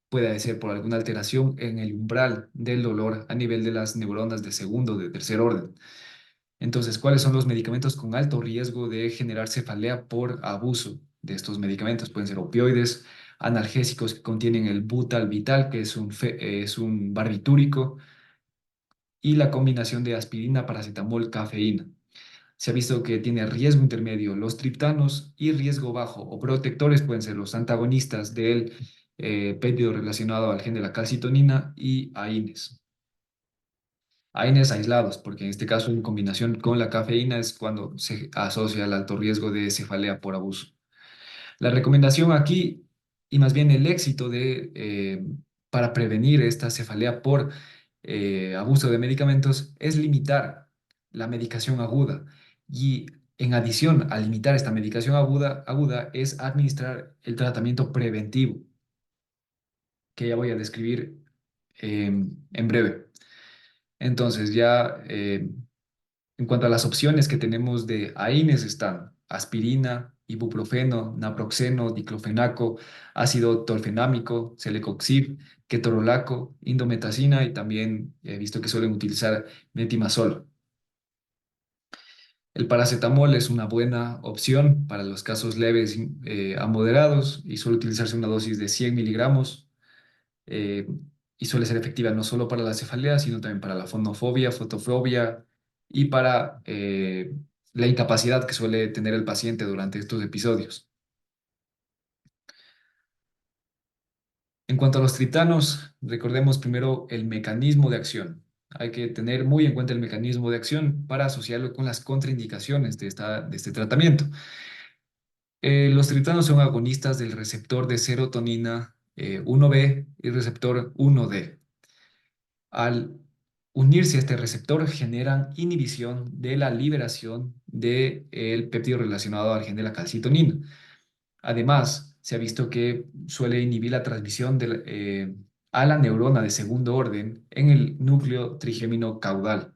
Puede ser por alguna alteración en el umbral del dolor a nivel de las neuronas de segundo o de tercer orden. Entonces, ¿cuáles son los medicamentos con alto riesgo de generar cefalea por abuso de estos medicamentos? Pueden ser opioides, analgésicos que contienen el butalbital, que es un barbitúrico, y la combinación de aspirina, paracetamol, cafeína. Se ha visto que tiene riesgo intermedio los triptanos y riesgo bajo o protectores pueden ser los antagonistas del péptido relacionado al gen de la calcitonina y AINES. AINES aislados, porque en este caso en combinación con la cafeína es cuando se asocia al alto riesgo de cefalea por abuso. La recomendación aquí, y más bien el éxito para prevenir esta cefalea por abuso de medicamentos, es limitar la medicación aguda. Y en adición a limitar esta medicación aguda es administrar el tratamiento preventivo, que ya voy a describir en breve. Entonces, ya en cuanto a las opciones que tenemos de AINES están aspirina, ibuprofeno, naproxeno, diclofenaco, ácido tolfenámico, celecoxib, ketorolaco, indometacina y también he visto que suelen utilizar metimazol. El paracetamol es una buena opción para los casos leves a moderados y suele utilizarse una dosis de 100 miligramos eh, y suele ser efectiva no solo para la cefalea, sino también para la fonofobia, fotofobia y para la incapacidad que suele tener el paciente durante estos episodios. En cuanto a los triptanos, recordemos primero el mecanismo de acción. Hay que tener muy en cuenta el mecanismo de acción para asociarlo con las contraindicaciones de este tratamiento. Los triptanos son agonistas del receptor de serotonina 1B y receptor 1D. Al unirse a este receptor, generan inhibición de la liberación del péptido relacionado al gen de la calcitonina. Además, se ha visto que suele inhibir la transmisión a la neurona de segundo orden en el núcleo trigémino caudal.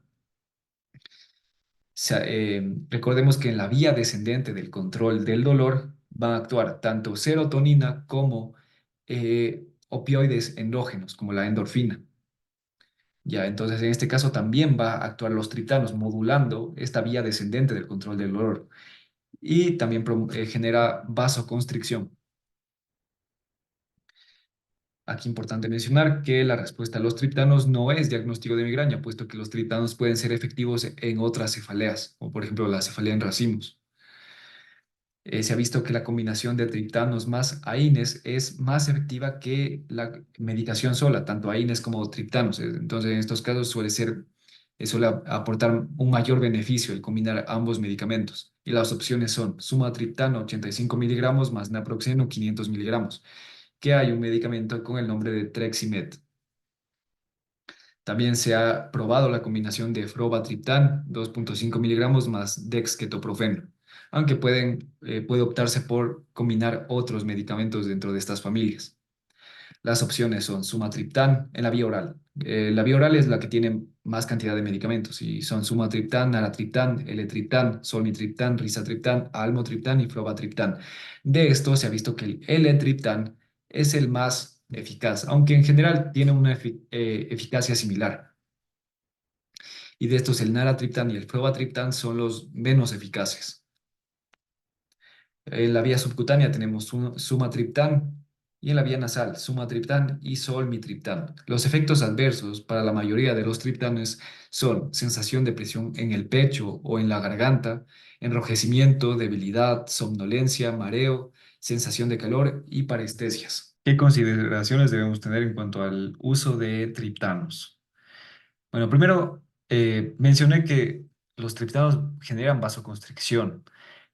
Recordemos que en la vía descendente del control del dolor van a actuar tanto serotonina como opioides endógenos, como la endorfina. Ya, entonces en este caso también va a actuar los triptanos modulando esta vía descendente del control del dolor y también genera vasoconstricción. Aquí importante mencionar que la respuesta a los triptanos no es diagnóstico de migraña, puesto que los triptanos pueden ser efectivos en otras cefaleas, como por ejemplo la cefalea en racimos. Se ha visto que la combinación de triptanos más AINES es más efectiva que la medicación sola, tanto AINES como triptanos. Entonces, en estos casos suele aportar un mayor beneficio el combinar ambos medicamentos. Y las opciones son sumatriptano 85 miligramos más naproxeno 500 miligramos, que hay un medicamento con el nombre de Treximet. También se ha probado la combinación de frobatriptán, 2,5 miligramos más dexketoprofeno, aunque puede optarse por combinar otros medicamentos dentro de estas familias. Las opciones son sumatriptán en la vía oral. La vía oral es la que tiene más cantidad de medicamentos y son sumatriptán, naratriptán, L-triptán, solmitriptán, rizatriptán, almotriptán y frobatriptán. De esto se ha visto que el L-triptán es el más eficaz, aunque en general tiene una eficacia similar. Y de estos el naratriptán y el frobatriptán son los menos eficaces. En la vía subcutánea tenemos sumatriptán y en la vía nasal sumatriptán y solmitriptán. Los efectos adversos para la mayoría de los triptanes son sensación de presión en el pecho o en la garganta, enrojecimiento, debilidad, somnolencia, mareo, sensación de calor y parestesias. ¿Qué consideraciones debemos tener en cuanto al uso de triptanos? Bueno, primero mencioné que los triptanos generan vasoconstricción.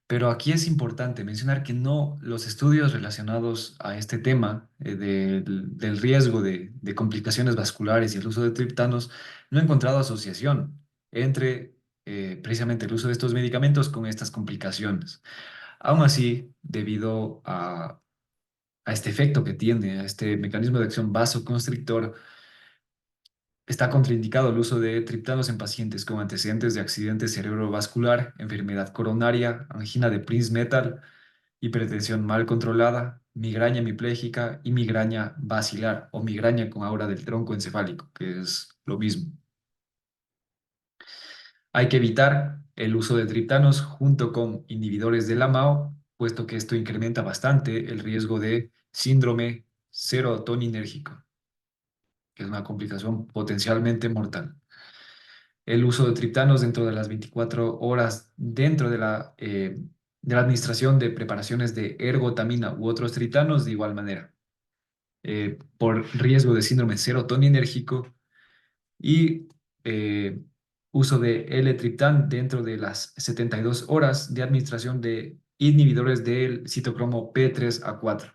Pero aquí es importante mencionar que no los estudios relacionados a este tema del riesgo de complicaciones vasculares y el uso de triptanos no han encontrado asociación entre precisamente el uso de estos medicamentos con estas complicaciones. Aún así, debido a este efecto que tiene, a este mecanismo de acción vasoconstrictor, está contraindicado el uso de triptanos en pacientes con antecedentes de accidente cerebrovascular, enfermedad coronaria, angina de Prinzmetal, hipertensión mal controlada, migraña hemipléjica y migraña basilar o migraña con aura del tronco encefálico, que es lo mismo. Hay que evitar el uso de triptanos junto con inhibidores de la MAO, puesto que esto incrementa bastante el riesgo de síndrome serotoninérgico, que es una complicación potencialmente mortal. El uso de triptanos dentro de las 24 horas dentro de la administración de preparaciones de ergotamina u otros triptanos de igual manera, por riesgo de síndrome serotoninérgico y uso de L-triptán dentro de las 72 horas de administración de inhibidores del citocromo P3A4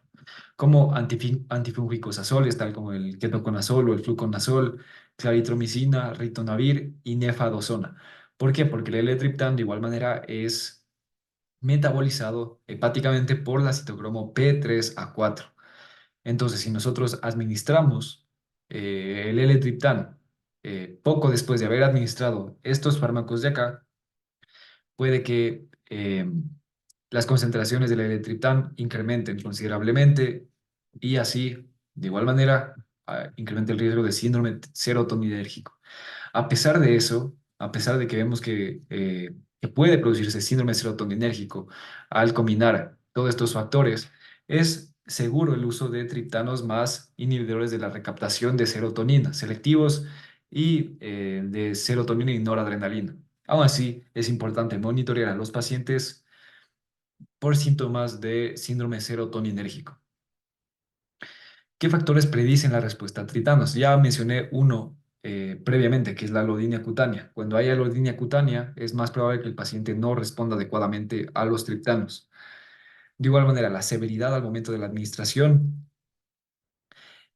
como antifúngicos azoles, tal como el ketoconazol o el fluconazol, claritromicina, ritonavir y nefadosona. ¿Por qué? Porque el L-triptán de igual manera es metabolizado hepáticamente por la citocromo P3A4. Entonces, si nosotros administramos el L-triptán poco después de haber administrado estos fármacos de acá, puede que las concentraciones del L-triptán incrementen considerablemente y así, de igual manera, incrementa el riesgo de síndrome serotoninérgico. A pesar de eso, a pesar de que vemos que puede producirse síndrome serotoninérgico al combinar todos estos factores, es seguro el uso de triptanos más inhibidores de la recaptación de serotonina, selectivos y de serotonina y noradrenalina. Aún así, es importante monitorear a los pacientes por síntomas de síndrome serotoninérgico. ¿Qué factores predicen la respuesta a triptanos? Ya mencioné uno previamente, que es la alodinia cutánea. Cuando hay alodinia cutánea, es más probable que el paciente no responda adecuadamente a los triptanos. De igual manera, la severidad al momento de la administración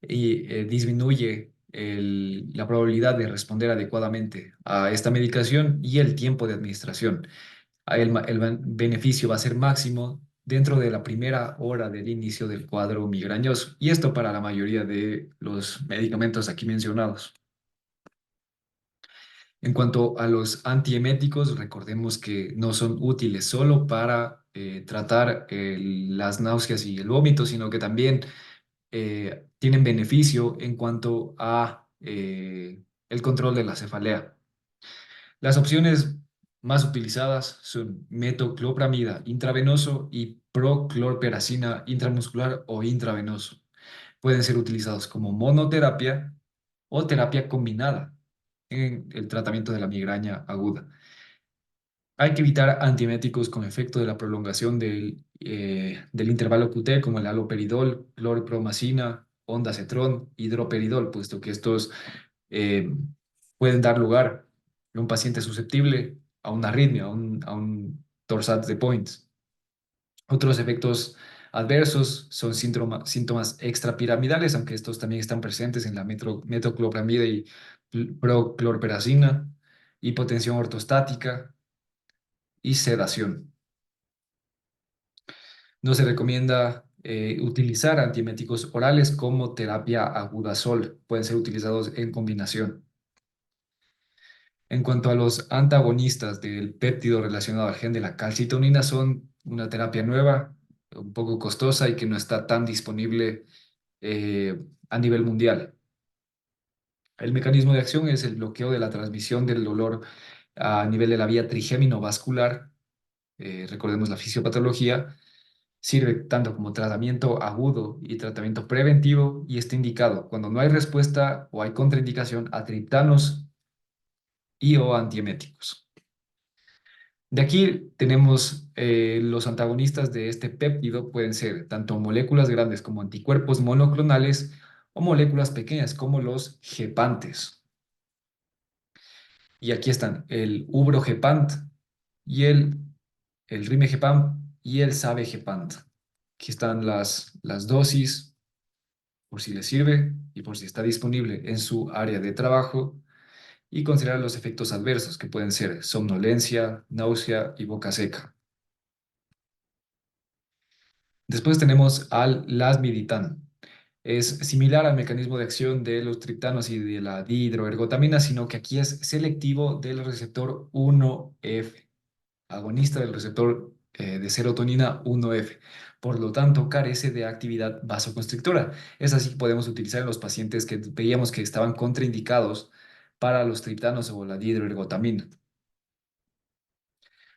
disminuye la probabilidad de responder adecuadamente a esta medicación y el tiempo de administración. El beneficio va a ser máximo dentro de la primera hora del inicio del cuadro migrañoso, y esto para la mayoría de los medicamentos aquí mencionados. En cuanto a los antieméticos, recordemos que no son útiles solo para tratar las náuseas y el vómito, sino que también tienen beneficio en cuanto a el control de la cefalea. Las opciones más utilizadas son metoclopramida intravenoso y proclorperacina intramuscular o intravenoso. Pueden ser utilizados como monoterapia o terapia combinada en el tratamiento de la migraña aguda. Hay que evitar antieméticos con efecto de la prolongación del intervalo QT, como el haloperidol, clorpromacina, ondansetron, hidroperidol, puesto que estos eh, pueden dar lugar a un paciente susceptible a una arritmia, a un torsades de Points. Otros efectos adversos son síntomas extrapiramidales, aunque estos también están presentes en la metoclopramida y proclorperacina, hipotensión ortostática y sedación. No se recomienda utilizar antieméticos orales como terapia aguda sol. Pueden ser utilizados en combinación. En cuanto a los antagonistas del péptido relacionado al gen de la calcitonina, son una terapia nueva, un poco costosa y que no está tan disponible a nivel mundial. El mecanismo de acción es el bloqueo de la transmisión del dolor a nivel de la vía trigémino vascular. Recordemos la fisiopatología. Sirve tanto como tratamiento agudo y tratamiento preventivo, y está indicado cuando no hay respuesta o hay contraindicación a triptanos y o antieméticos. De aquí tenemos los antagonistas de este péptido, pueden ser tanto moléculas grandes como anticuerpos monoclonales o moléculas pequeñas como los gepantes. Y aquí están el ubrogepant y el rimegepant y el sabegepant. Aquí están las dosis por si le sirve y por si está disponible en su área de trabajo, y considerar los efectos adversos que pueden ser somnolencia, náusea y boca seca. Después tenemos al lasmiditan. Es similar al mecanismo de acción de los triptanos y de la dihidroergotamina, sino que aquí es selectivo del receptor 1F, agonista del receptor de serotonina 1F. Por lo tanto, carece de actividad vasoconstrictora. Es así que podemos utilizar en los pacientes que veíamos que estaban contraindicados para los triptanos o la dihidroergotamina.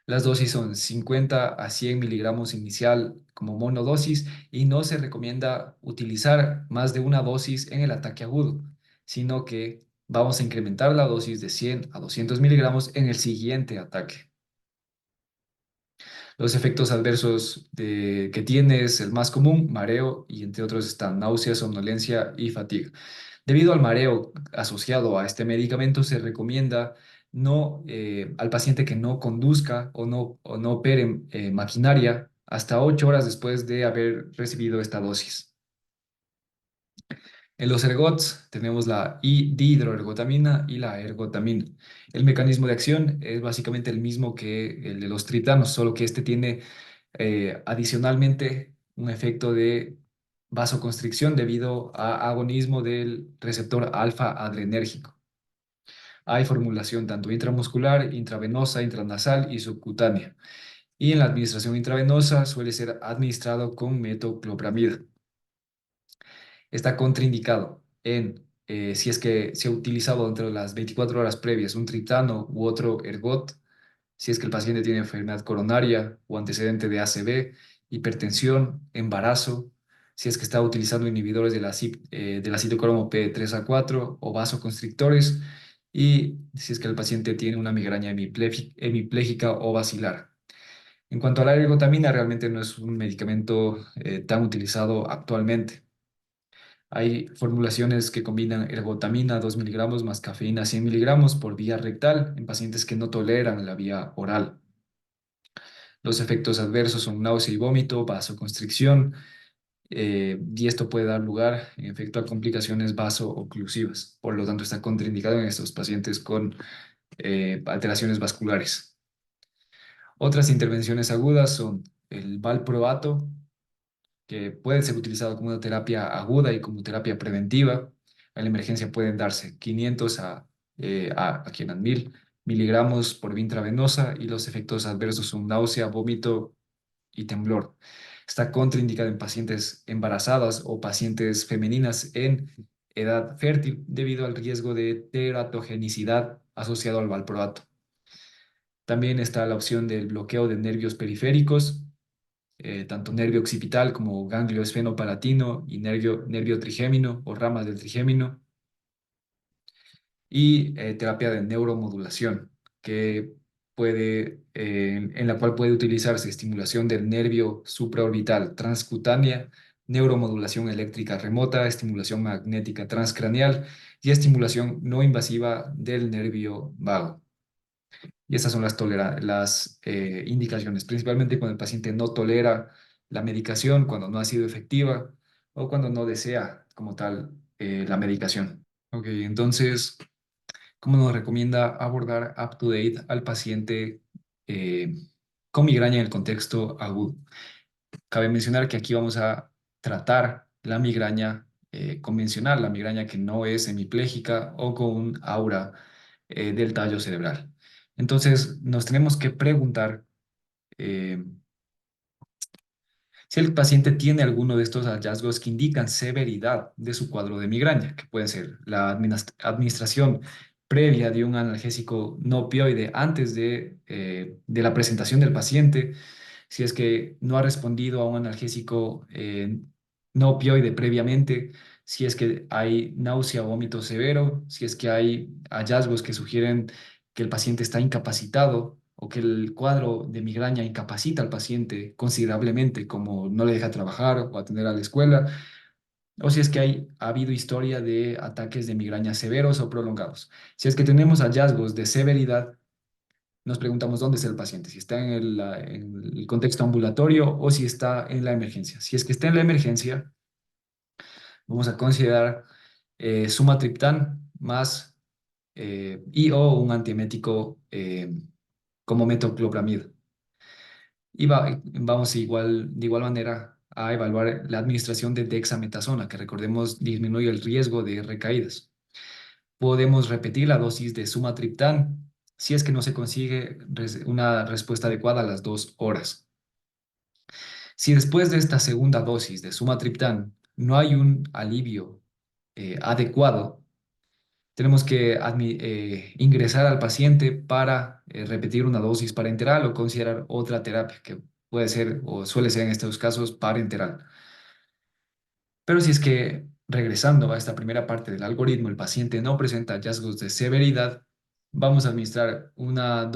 Las dosis son 50 a 100 miligramos inicial como monodosis, y no se recomienda utilizar más de una dosis en el ataque agudo, sino que vamos a incrementar la dosis de 100 a 200 miligramos en el siguiente ataque. Los efectos adversos que tiene es el más común, mareo, y entre otros están náusea, somnolencia y fatiga. Debido al mareo asociado a este medicamento, se recomienda al paciente que no conduzca o no opere maquinaria hasta 8 horas después de haber recibido esta dosis. En los ergots tenemos la dihidroergotamina y la ergotamina. El mecanismo de acción es básicamente el mismo que el de los triptanos, solo que este tiene adicionalmente un efecto de vasoconstricción debido a agonismo del receptor alfa adrenérgico. Hay formulación tanto intramuscular, intravenosa, intranasal y subcutánea. Y en la administración intravenosa suele ser administrado con metoclopramida. Está contraindicado si es que se ha utilizado dentro de las 24 horas previas un triptano u otro ergot, si es que el paciente tiene enfermedad coronaria o antecedente de ACV, hipertensión, embarazo, si es que está utilizando inhibidores del acetocromo P3A4 o vasoconstrictores, y si es que el paciente tiene una migraña hemipléjica o basilar. En cuanto a la ergotamina, realmente no es un medicamento tan utilizado actualmente. Hay formulaciones que combinan ergotamina 2 miligramos más cafeína 100 miligramos por vía rectal en pacientes que no toleran la vía oral. Los efectos adversos son náusea y vómito, vasoconstricción, y esto puede dar lugar, en efecto, a complicaciones vaso-oclusivas. Por lo tanto, está contraindicado en estos pacientes con alteraciones vasculares. Otras intervenciones agudas son el valproato, que puede ser utilizado como una terapia aguda y como terapia preventiva. En la emergencia pueden darse 500 a 1000 miligramos por vía intravenosa y los efectos adversos son náusea, vómito y temblor. Está contraindicado en pacientes embarazadas o pacientes femeninas en edad fértil debido al riesgo de teratogenicidad asociado al valproato. También está la opción del bloqueo de nervios periféricos, tanto nervio occipital como ganglio esfenopalatino y nervio trigémino o ramas del trigémino, y terapia de neuromodulación, que en la cual puede utilizarse estimulación del nervio supraorbital transcutánea, neuromodulación eléctrica remota, estimulación magnética transcraneal y estimulación no invasiva del nervio vago. Y estas son las indicaciones, principalmente cuando el paciente no tolera la medicación, cuando no ha sido efectiva o cuando no desea como tal la medicación. Ok, entonces, ¿cómo nos recomienda abordar up-to-date al paciente eh, con migraña en el contexto agudo? Cabe mencionar que aquí vamos a tratar la migraña convencional, la migraña que no es hemipléjica o con un aura del tallo cerebral. Entonces, nos tenemos que preguntar eh, si el paciente tiene alguno de estos hallazgos que indican severidad de su cuadro de migraña, que puede ser la administración previa de un analgésico no opioide antes de la presentación del paciente, si es que no ha respondido a un analgésico no opioide previamente, si es que hay náusea o vómito severo, si es que hay hallazgos que sugieren que el paciente está incapacitado o que el cuadro de migraña incapacita al paciente considerablemente, como no le deja trabajar o atender a la escuela, o si es que ha habido historia de ataques de migraña severos o prolongados. Si es que tenemos hallazgos de severidad, nos preguntamos dónde está el paciente, si está en el contexto ambulatorio o si está en la emergencia. Si es que está en la emergencia, vamos a considerar sumatriptán más y o un antiemético como metoclopramida. Y vamos de igual manera a evaluar la administración de dexametasona, que recordemos disminuye el riesgo de recaídas. Podemos repetir la dosis de sumatriptán si es que no se consigue una respuesta adecuada a las 2 horas. Si después de esta segunda dosis de sumatriptán no hay un alivio adecuado, tenemos que ingresar al paciente para repetir una dosis parenteral o considerar otra terapia que puede ser o suele ser en estos casos parenteral. Pero si es que, regresando a esta primera parte del algoritmo, el paciente no presenta hallazgos de severidad, vamos a administrar una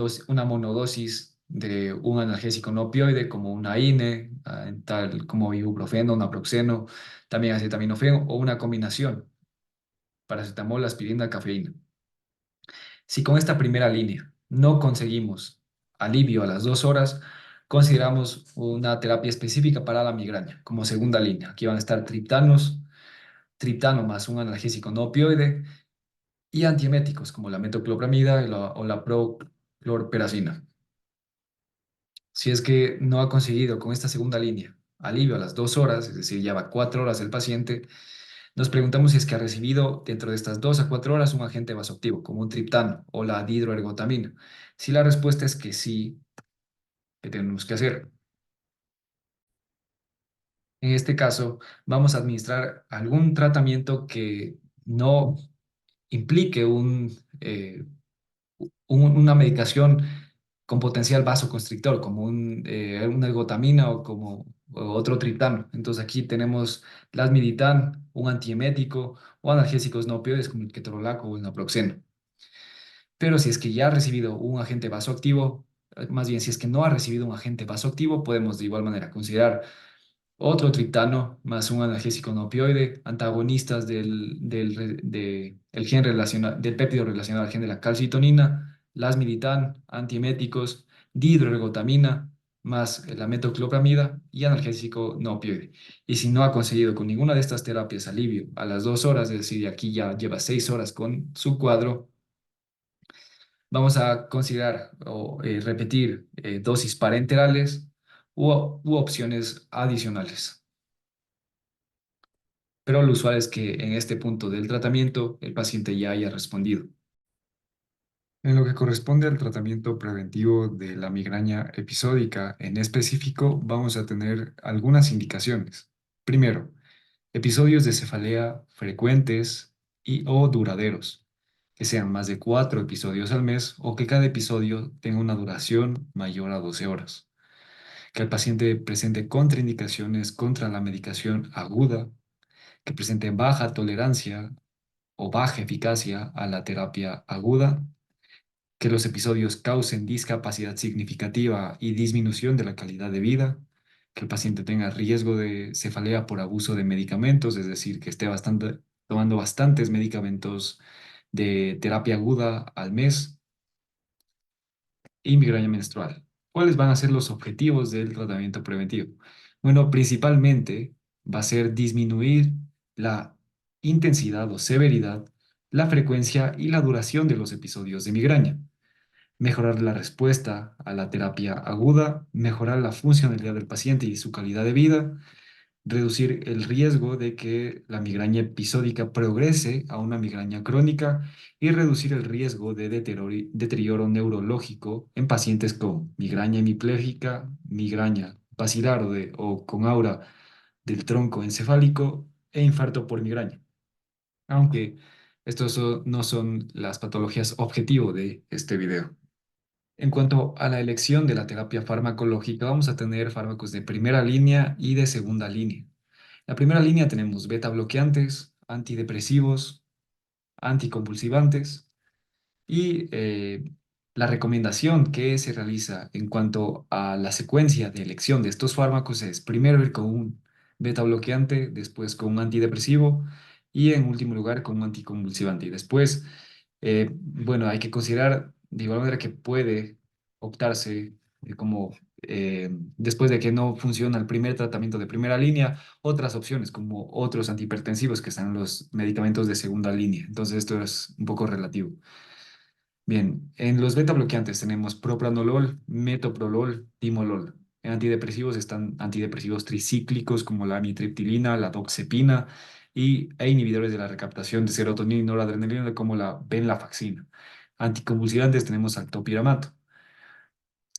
monodosis de un analgésico no opioide como una INE, tal como ibuprofeno, naproxeno, también acetaminofén o una combinación, paracetamol, aspirina, cafeína. Si con esta primera línea no conseguimos alivio a las 2 horas, consideramos una terapia específica para la migraña como segunda línea. Aquí van a estar triptano más un analgésico no opioide y antieméticos como la metoclopramida o la prochlorperacina. Si es que no ha conseguido con esta segunda línea alivio a las 2 horas, es decir, ya va 4 horas el paciente, nos preguntamos si es que ha recibido dentro de estas 2 a 4 horas un agente vasoactivo, como un triptano o la dihidroergotamina. Si la respuesta es que sí, ¿qué tenemos que hacer? En este caso, vamos a administrar algún tratamiento que no implique una medicación con potencial vasoconstrictor, como una ergotamina o como otro triptano. Entonces aquí tenemos lasmiditán, un antiemético o analgésicos no opioides como el ketorolaco o el naproxeno. Pero si es que ya ha recibido un agente vasoactivo, más bien si es que no ha recibido un agente vasoactivo, podemos de igual manera considerar otro triptano más un analgésico no opioide, antagonistas del péptido relacionado al gen de la calcitonina, lasmiditán, antieméticos, dihidroergotamina, más la metoclopramida y analgésico no opioide. Y si no ha conseguido con ninguna de estas terapias alivio a las 2 horas, es decir, aquí ya lleva 6 horas con su cuadro, vamos a considerar o repetir dosis parenterales u opciones adicionales. Pero lo usual es que en este punto del tratamiento el paciente ya haya respondido. En lo que corresponde al tratamiento preventivo de la migraña episódica en específico, vamos a tener algunas indicaciones. Primero, episodios de cefalea frecuentes y o duraderos, que sean más de 4 episodios al mes o que cada episodio tenga una duración mayor a 12 horas. Que el paciente presente contraindicaciones contra la medicación aguda, que presente baja tolerancia o baja eficacia a la terapia aguda, que los episodios causen discapacidad significativa y disminución de la calidad de vida, que el paciente tenga riesgo de cefalea por abuso de medicamentos, es decir, que esté tomando bastantes medicamentos de terapia aguda al mes y migraña menstrual. ¿Cuáles van a ser los objetivos del tratamiento preventivo? Bueno, principalmente va a ser disminuir la intensidad o severidad, la frecuencia y la duración de los episodios de migraña, mejorar la respuesta a la terapia aguda, mejorar la funcionalidad del paciente y su calidad de vida, reducir el riesgo de que la migraña episódica progrese a una migraña crónica y reducir el riesgo de deterioro neurológico en pacientes con migraña hemipléjica, migraña basilar o con aura del tronco encefálico e infarto por migraña. Aunque no son las patologías objetivo de este video. En cuanto a la elección de la terapia farmacológica, vamos a tener fármacos de primera línea y de segunda línea. La primera línea tenemos beta bloqueantes, antidepresivos, anticonvulsivantes y la recomendación que se realiza en cuanto a la secuencia de elección de estos fármacos es primero ir con un beta bloqueante, después con un antidepresivo y en último lugar con un anticonvulsivante. Y después, bueno, hay que considerar de igual manera que puede optarse como después de que no funciona el primer tratamiento de primera línea, otras opciones como otros antihipertensivos que están los medicamentos de segunda línea. Entonces esto es un poco relativo. Bien, en los beta bloqueantes tenemos propranolol, metoprolol, timolol. En antidepresivos están antidepresivos tricíclicos como la amitriptilina, la doxepina e inhibidores de la recaptación de serotonina y noradrenalina como la venlafaxina. Anticonvulsivantes tenemos al topiramato.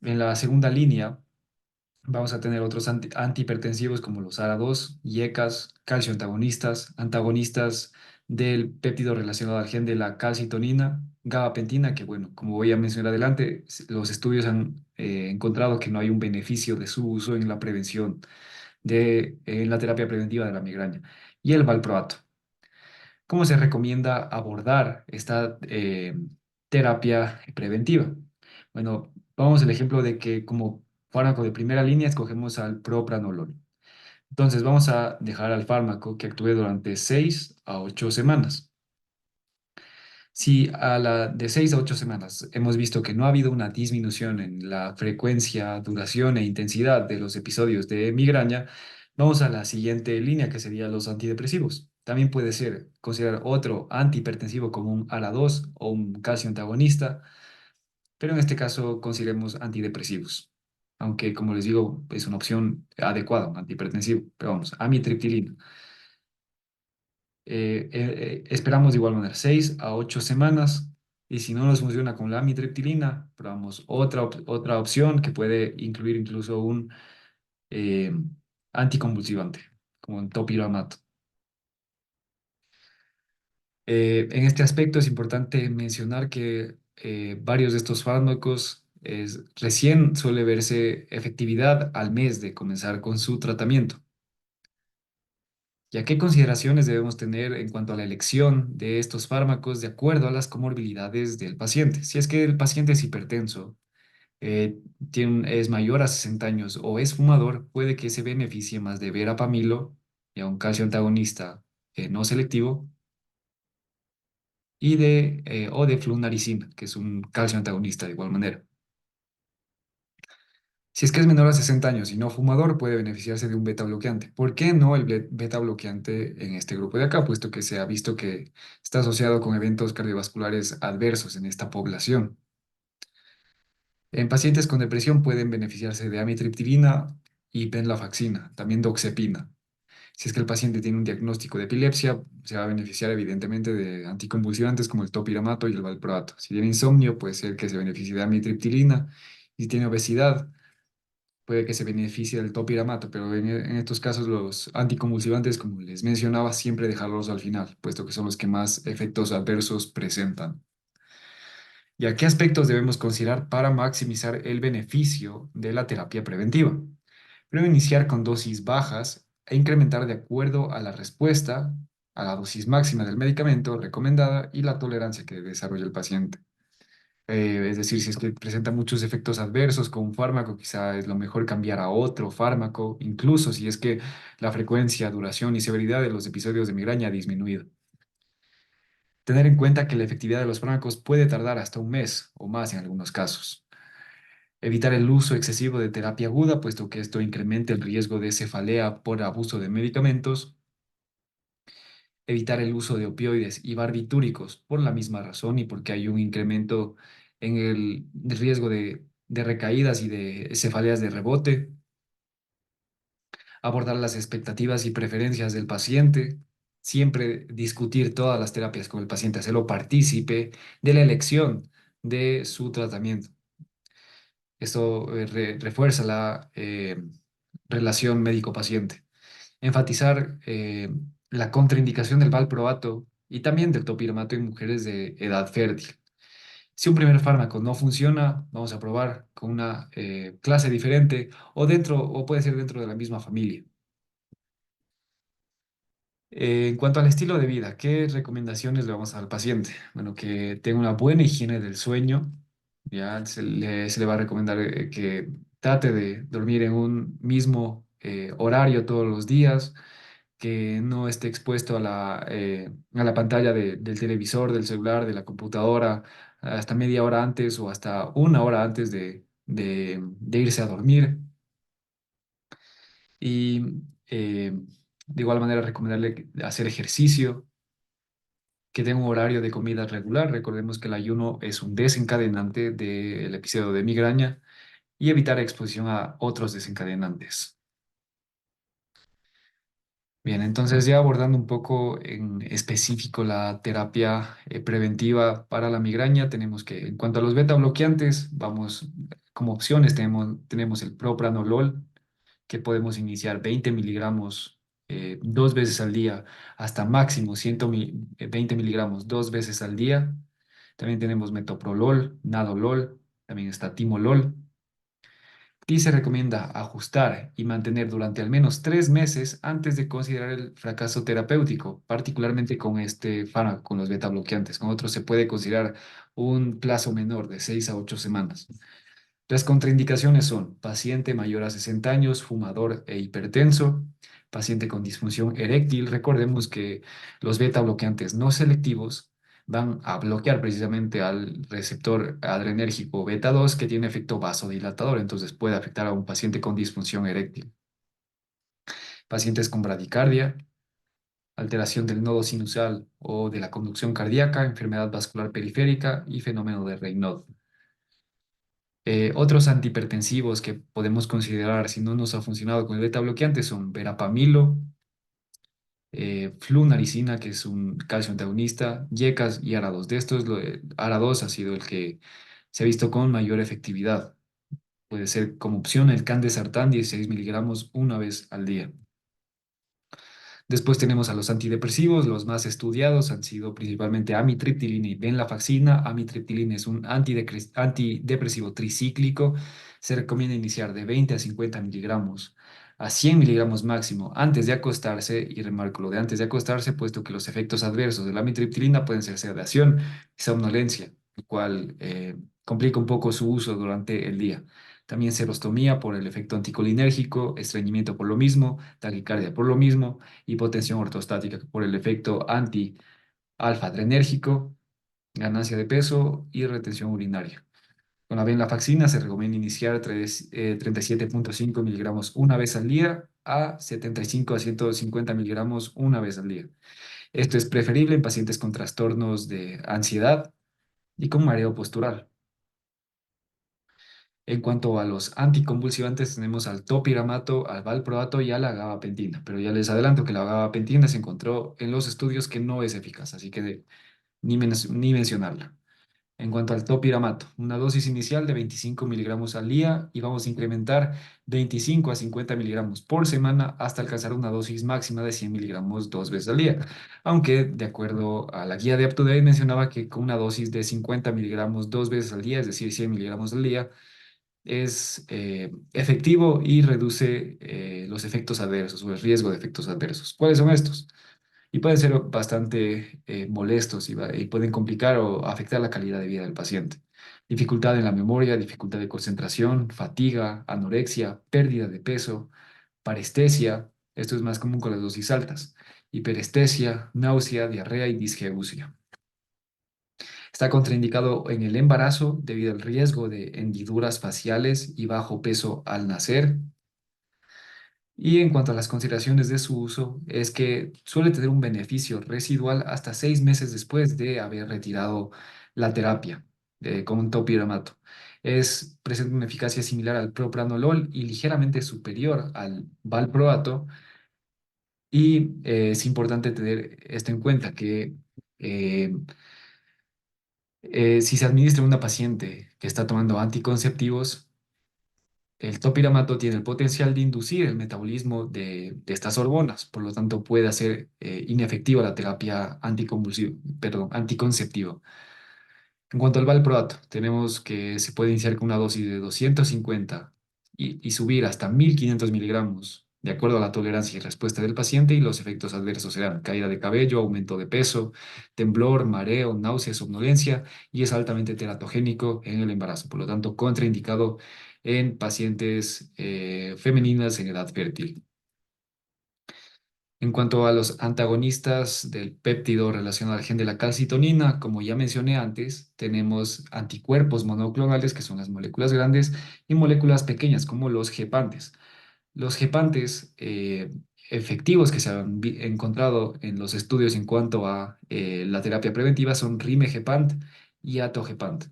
En la segunda línea vamos a tener otros antihipertensivos como los ARA2, IECAS, calcio antagonistas, antagonistas del péptido relacionado al gen de la calcitonina, gabapentina, que bueno, como voy a mencionar adelante, los estudios han encontrado que no hay un beneficio de su uso en la prevención en la terapia preventiva de la migraña, y el valproato. ¿Cómo se recomienda abordar esta terapia preventiva? Bueno, vamos al ejemplo de que como fármaco de primera línea escogemos al propranolol. Entonces vamos a dejar al fármaco que actúe durante 6 a 8 semanas. Si a la de 6 a 8 semanas hemos visto que no ha habido una disminución en la frecuencia, duración e intensidad de los episodios de migraña, vamos a la siguiente línea que sería los antidepresivos. También puede ser considerar otro antihipertensivo como un ARA2 o un calcio antagonista, pero en este caso consideremos antidepresivos. Aunque, como les digo, es una opción adecuada, un antihipertensivo. Pero vamos, amitriptilina. Esperamos de igual manera 6 a 8 semanas y si no nos funciona con la amitriptilina, probamos otra opción que puede incluir incluso un eh, anticonvulsivante, como un topiramato. En este aspecto es importante mencionar que varios de estos fármacos recién suele verse efectividad al mes de comenzar con su tratamiento. ¿Ya qué consideraciones debemos tener en cuanto a la elección de estos fármacos de acuerdo a las comorbilidades del paciente? Si es que el paciente es hipertenso, eh, es mayor a 60 años o es fumador, puede que se beneficie más de verapamilo, ya un calcio antagonista no selectivo, o de flunaricina, que es un calcio antagonista de igual manera. Si es que es menor a 60 años y no fumador, puede beneficiarse de un beta bloqueante. ¿Por qué no el beta bloqueante en este grupo de acá? Puesto que se ha visto que está asociado con eventos cardiovasculares adversos en esta población. En pacientes con depresión pueden beneficiarse de amitriptilina y venlafaxina, también doxepina. Si es que el paciente tiene un diagnóstico de epilepsia, se va a beneficiar evidentemente de anticonvulsivantes como el topiramato y el valproato. Si tiene insomnio, puede ser que se beneficie de amitriptilina. Si tiene obesidad, puede que se beneficie del topiramato, pero en estos casos los anticonvulsivantes, como les mencionaba, siempre dejarlos al final, puesto que son los que más efectos adversos presentan. ¿Y a qué aspectos debemos considerar para maximizar el beneficio de la terapia preventiva? Primero, iniciar con dosis bajas e incrementar de acuerdo a la respuesta a la dosis máxima del medicamento recomendada y la tolerancia que desarrolla el paciente. Es decir, si es que presenta muchos efectos adversos con un fármaco, quizá es lo mejor cambiar a otro fármaco, incluso si es que la frecuencia, duración y severidad de los episodios de migraña ha disminuido. Tener en cuenta que la efectividad de los fármacos puede tardar hasta un mes o más en algunos casos. Evitar el uso excesivo de terapia aguda, puesto que esto incrementa el riesgo de cefalea por abuso de medicamentos. Evitar el uso de opioides y barbitúricos por la misma razón y porque hay un incremento en el riesgo de recaídas y de cefaleas de rebote. Abordar las expectativas y preferencias del paciente. Siempre discutir todas las terapias con el paciente, hacerlo partícipe de la elección de su tratamiento. Esto refuerza la relación médico-paciente. Enfatizar la contraindicación del valproato y también del topiramato en mujeres de edad fértil. Si un primer fármaco no funciona, vamos a probar con una clase diferente o puede ser dentro de la misma familia. En cuanto al estilo de vida, ¿qué recomendaciones le vamos a dar al paciente? Bueno, que tenga una buena higiene del sueño. Ya se le va a recomendar que trate de dormir en un mismo horario todos los días, que no esté expuesto a la pantalla del televisor, del celular, de la computadora, hasta media hora antes o hasta una hora antes de irse a dormir. Y de igual manera recomendarle hacer ejercicio, que tenga un horario de comida regular. Recordemos que el ayuno es un desencadenante del episodio de migraña y evitar exposición a otros desencadenantes. Bien, entonces ya abordando un poco en específico la terapia preventiva para la migraña, tenemos que en cuanto a los beta bloqueantes, vamos como opciones, tenemos el propranolol, que podemos iniciar 20 miligramos 2 veces al día, hasta máximo 120 miligramos 2 veces al día. También tenemos metoprolol, nadolol, también está timolol. Y se recomienda ajustar y mantener durante al menos 3 meses antes de considerar el fracaso terapéutico, particularmente con este fármaco, con los beta bloqueantes. Con otros se puede considerar un plazo menor de 6 a 8 semanas. Las contraindicaciones son paciente mayor a 60 años, fumador e hipertenso, paciente con disfunción eréctil. Recordemos que los beta bloqueantes no selectivos van a bloquear precisamente al receptor adrenérgico beta 2 que tiene efecto vasodilatador, entonces puede afectar a un paciente con disfunción eréctil. Pacientes con bradicardia, alteración del nodo sinusal o de la conducción cardíaca, enfermedad vascular periférica y fenómeno de Raynaud. Otros antihipertensivos que podemos considerar si no nos ha funcionado con el beta bloqueante son verapamilo, flunaricina, que es un calcio antagonista, yecas y ARA2. De estos, ARA2 ha sido el que se ha visto con mayor efectividad. Puede ser como opción el candesartán, 16 miligramos una vez al día. Después tenemos a los antidepresivos, los más estudiados han sido principalmente amitriptilina y venlafaxina. Amitriptilina es un antidepresivo tricíclico. Se recomienda iniciar de 20 a 50 miligramos a 100 miligramos máximo antes de acostarse, y remarco lo de antes de acostarse, puesto que los efectos adversos de la amitriptilina pueden ser sedación y somnolencia, lo cual complica un poco su uso durante el día. También serostomía por el efecto anticolinérgico, estreñimiento por lo mismo, taquicardia por lo mismo, hipotensión ortostática por el efecto anti-alfa-adrenérgico, ganancia de peso y retención urinaria. Con la venlafaxina se recomienda iniciar 37,5 miligramos una vez al día a 75 a 150 miligramos una vez al día. Esto es preferible en pacientes con trastornos de ansiedad y con mareo postural. En cuanto a los anticonvulsivantes, tenemos al topiramato, al valproato y a la gabapentina. Pero ya les adelanto que la gabapentina se encontró en los estudios que no es eficaz, así que ni mencionarla. En cuanto al topiramato, una dosis inicial de 25 miligramos al día y vamos a incrementar 25 a 50 miligramos por semana hasta alcanzar una dosis máxima de 100 miligramos dos veces al día. Aunque, de acuerdo a la guía de UpToDate, mencionaba que con una dosis de 50 miligramos dos veces al día, es decir, 100 miligramos al día, es efectivo y reduce los efectos adversos o el riesgo de efectos adversos. ¿Cuáles son estos? Y pueden ser bastante molestos y pueden complicar o afectar la calidad de vida del paciente. Dificultad en la memoria, dificultad de concentración, fatiga, anorexia, pérdida de peso, parestesia, esto es más común con las dosis altas, hiperestesia, náusea, diarrea y disgeusia. Está contraindicado en el embarazo debido al riesgo de hendiduras faciales y bajo peso al nacer. Y en cuanto a las consideraciones de su uso, es que suele tener un beneficio residual hasta 6 meses después de haber retirado la terapia con un topiramato. Presenta una eficacia similar al propranolol y ligeramente superior al valproato. Y es importante tener esto en cuenta, que eh, si se administra a una paciente que está tomando anticonceptivos, el topiramato tiene el potencial de inducir el metabolismo de estas hormonas, por lo tanto puede hacer inefectiva la terapia anticonceptiva. En cuanto al valproato, tenemos que se puede iniciar con una dosis de 250 y subir hasta 1500 miligramos, de acuerdo a la tolerancia y respuesta del paciente, y los efectos adversos serán caída de cabello, aumento de peso, temblor, mareo, náusea, somnolencia, y es altamente teratogénico en el embarazo, por lo tanto contraindicado en pacientes femeninas en edad fértil. En cuanto a los antagonistas del péptido relacionado al gen de la calcitonina, como ya mencioné antes, tenemos anticuerpos monoclonales, que son las moléculas grandes, y moléculas pequeñas, como los gepantes. Los gepantes efectivos que se han encontrado en los estudios en cuanto a la terapia preventiva son rimegepant y atogepant.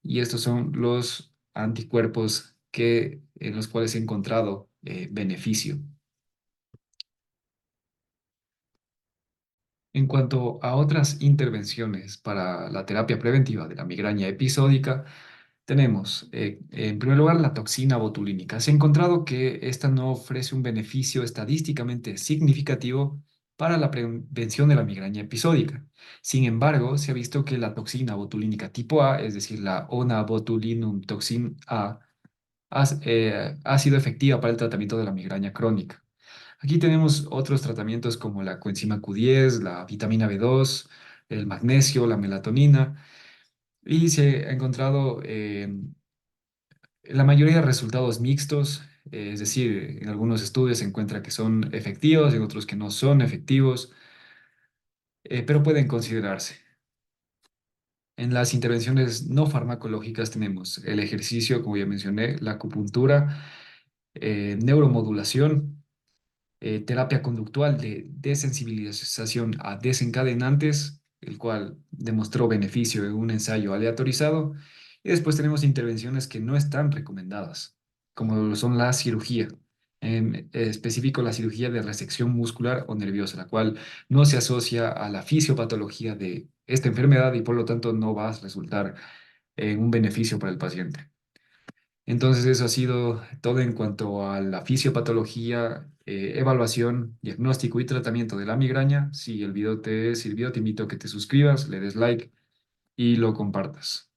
Y estos son los anticuerpos en los cuales he encontrado beneficio. En cuanto a otras intervenciones para la terapia preventiva de la migraña episódica, tenemos, en primer lugar, la toxina botulínica. Se ha encontrado que esta no ofrece un beneficio estadísticamente significativo para la prevención de la migraña episódica. Sin embargo, se ha visto que la toxina botulínica tipo A, es decir, la Ona-botulinum toxin A, ha sido efectiva para el tratamiento de la migraña crónica. Aquí tenemos otros tratamientos como la coenzima Q10, la vitamina B2, el magnesio, la melatonina, y se ha encontrado la mayoría de resultados mixtos, es decir, en algunos estudios se encuentra que son efectivos, en otros que no son efectivos, pero pueden considerarse. En las intervenciones no farmacológicas tenemos el ejercicio, como ya mencioné, la acupuntura, neuromodulación, terapia conductual de desensibilización a desencadenantes, el cual demostró beneficio en un ensayo aleatorizado. Y después tenemos intervenciones que no están recomendadas, como lo son la cirugía, en específico la cirugía de resección muscular o nerviosa, la cual no se asocia a la fisiopatología de esta enfermedad y por lo tanto no va a resultar en un beneficio para el paciente. Entonces eso ha sido todo en cuanto a la fisiopatología, evaluación, diagnóstico y tratamiento de la migraña. Si el video te sirvió, te invito a que te suscribas, le des like y lo compartas.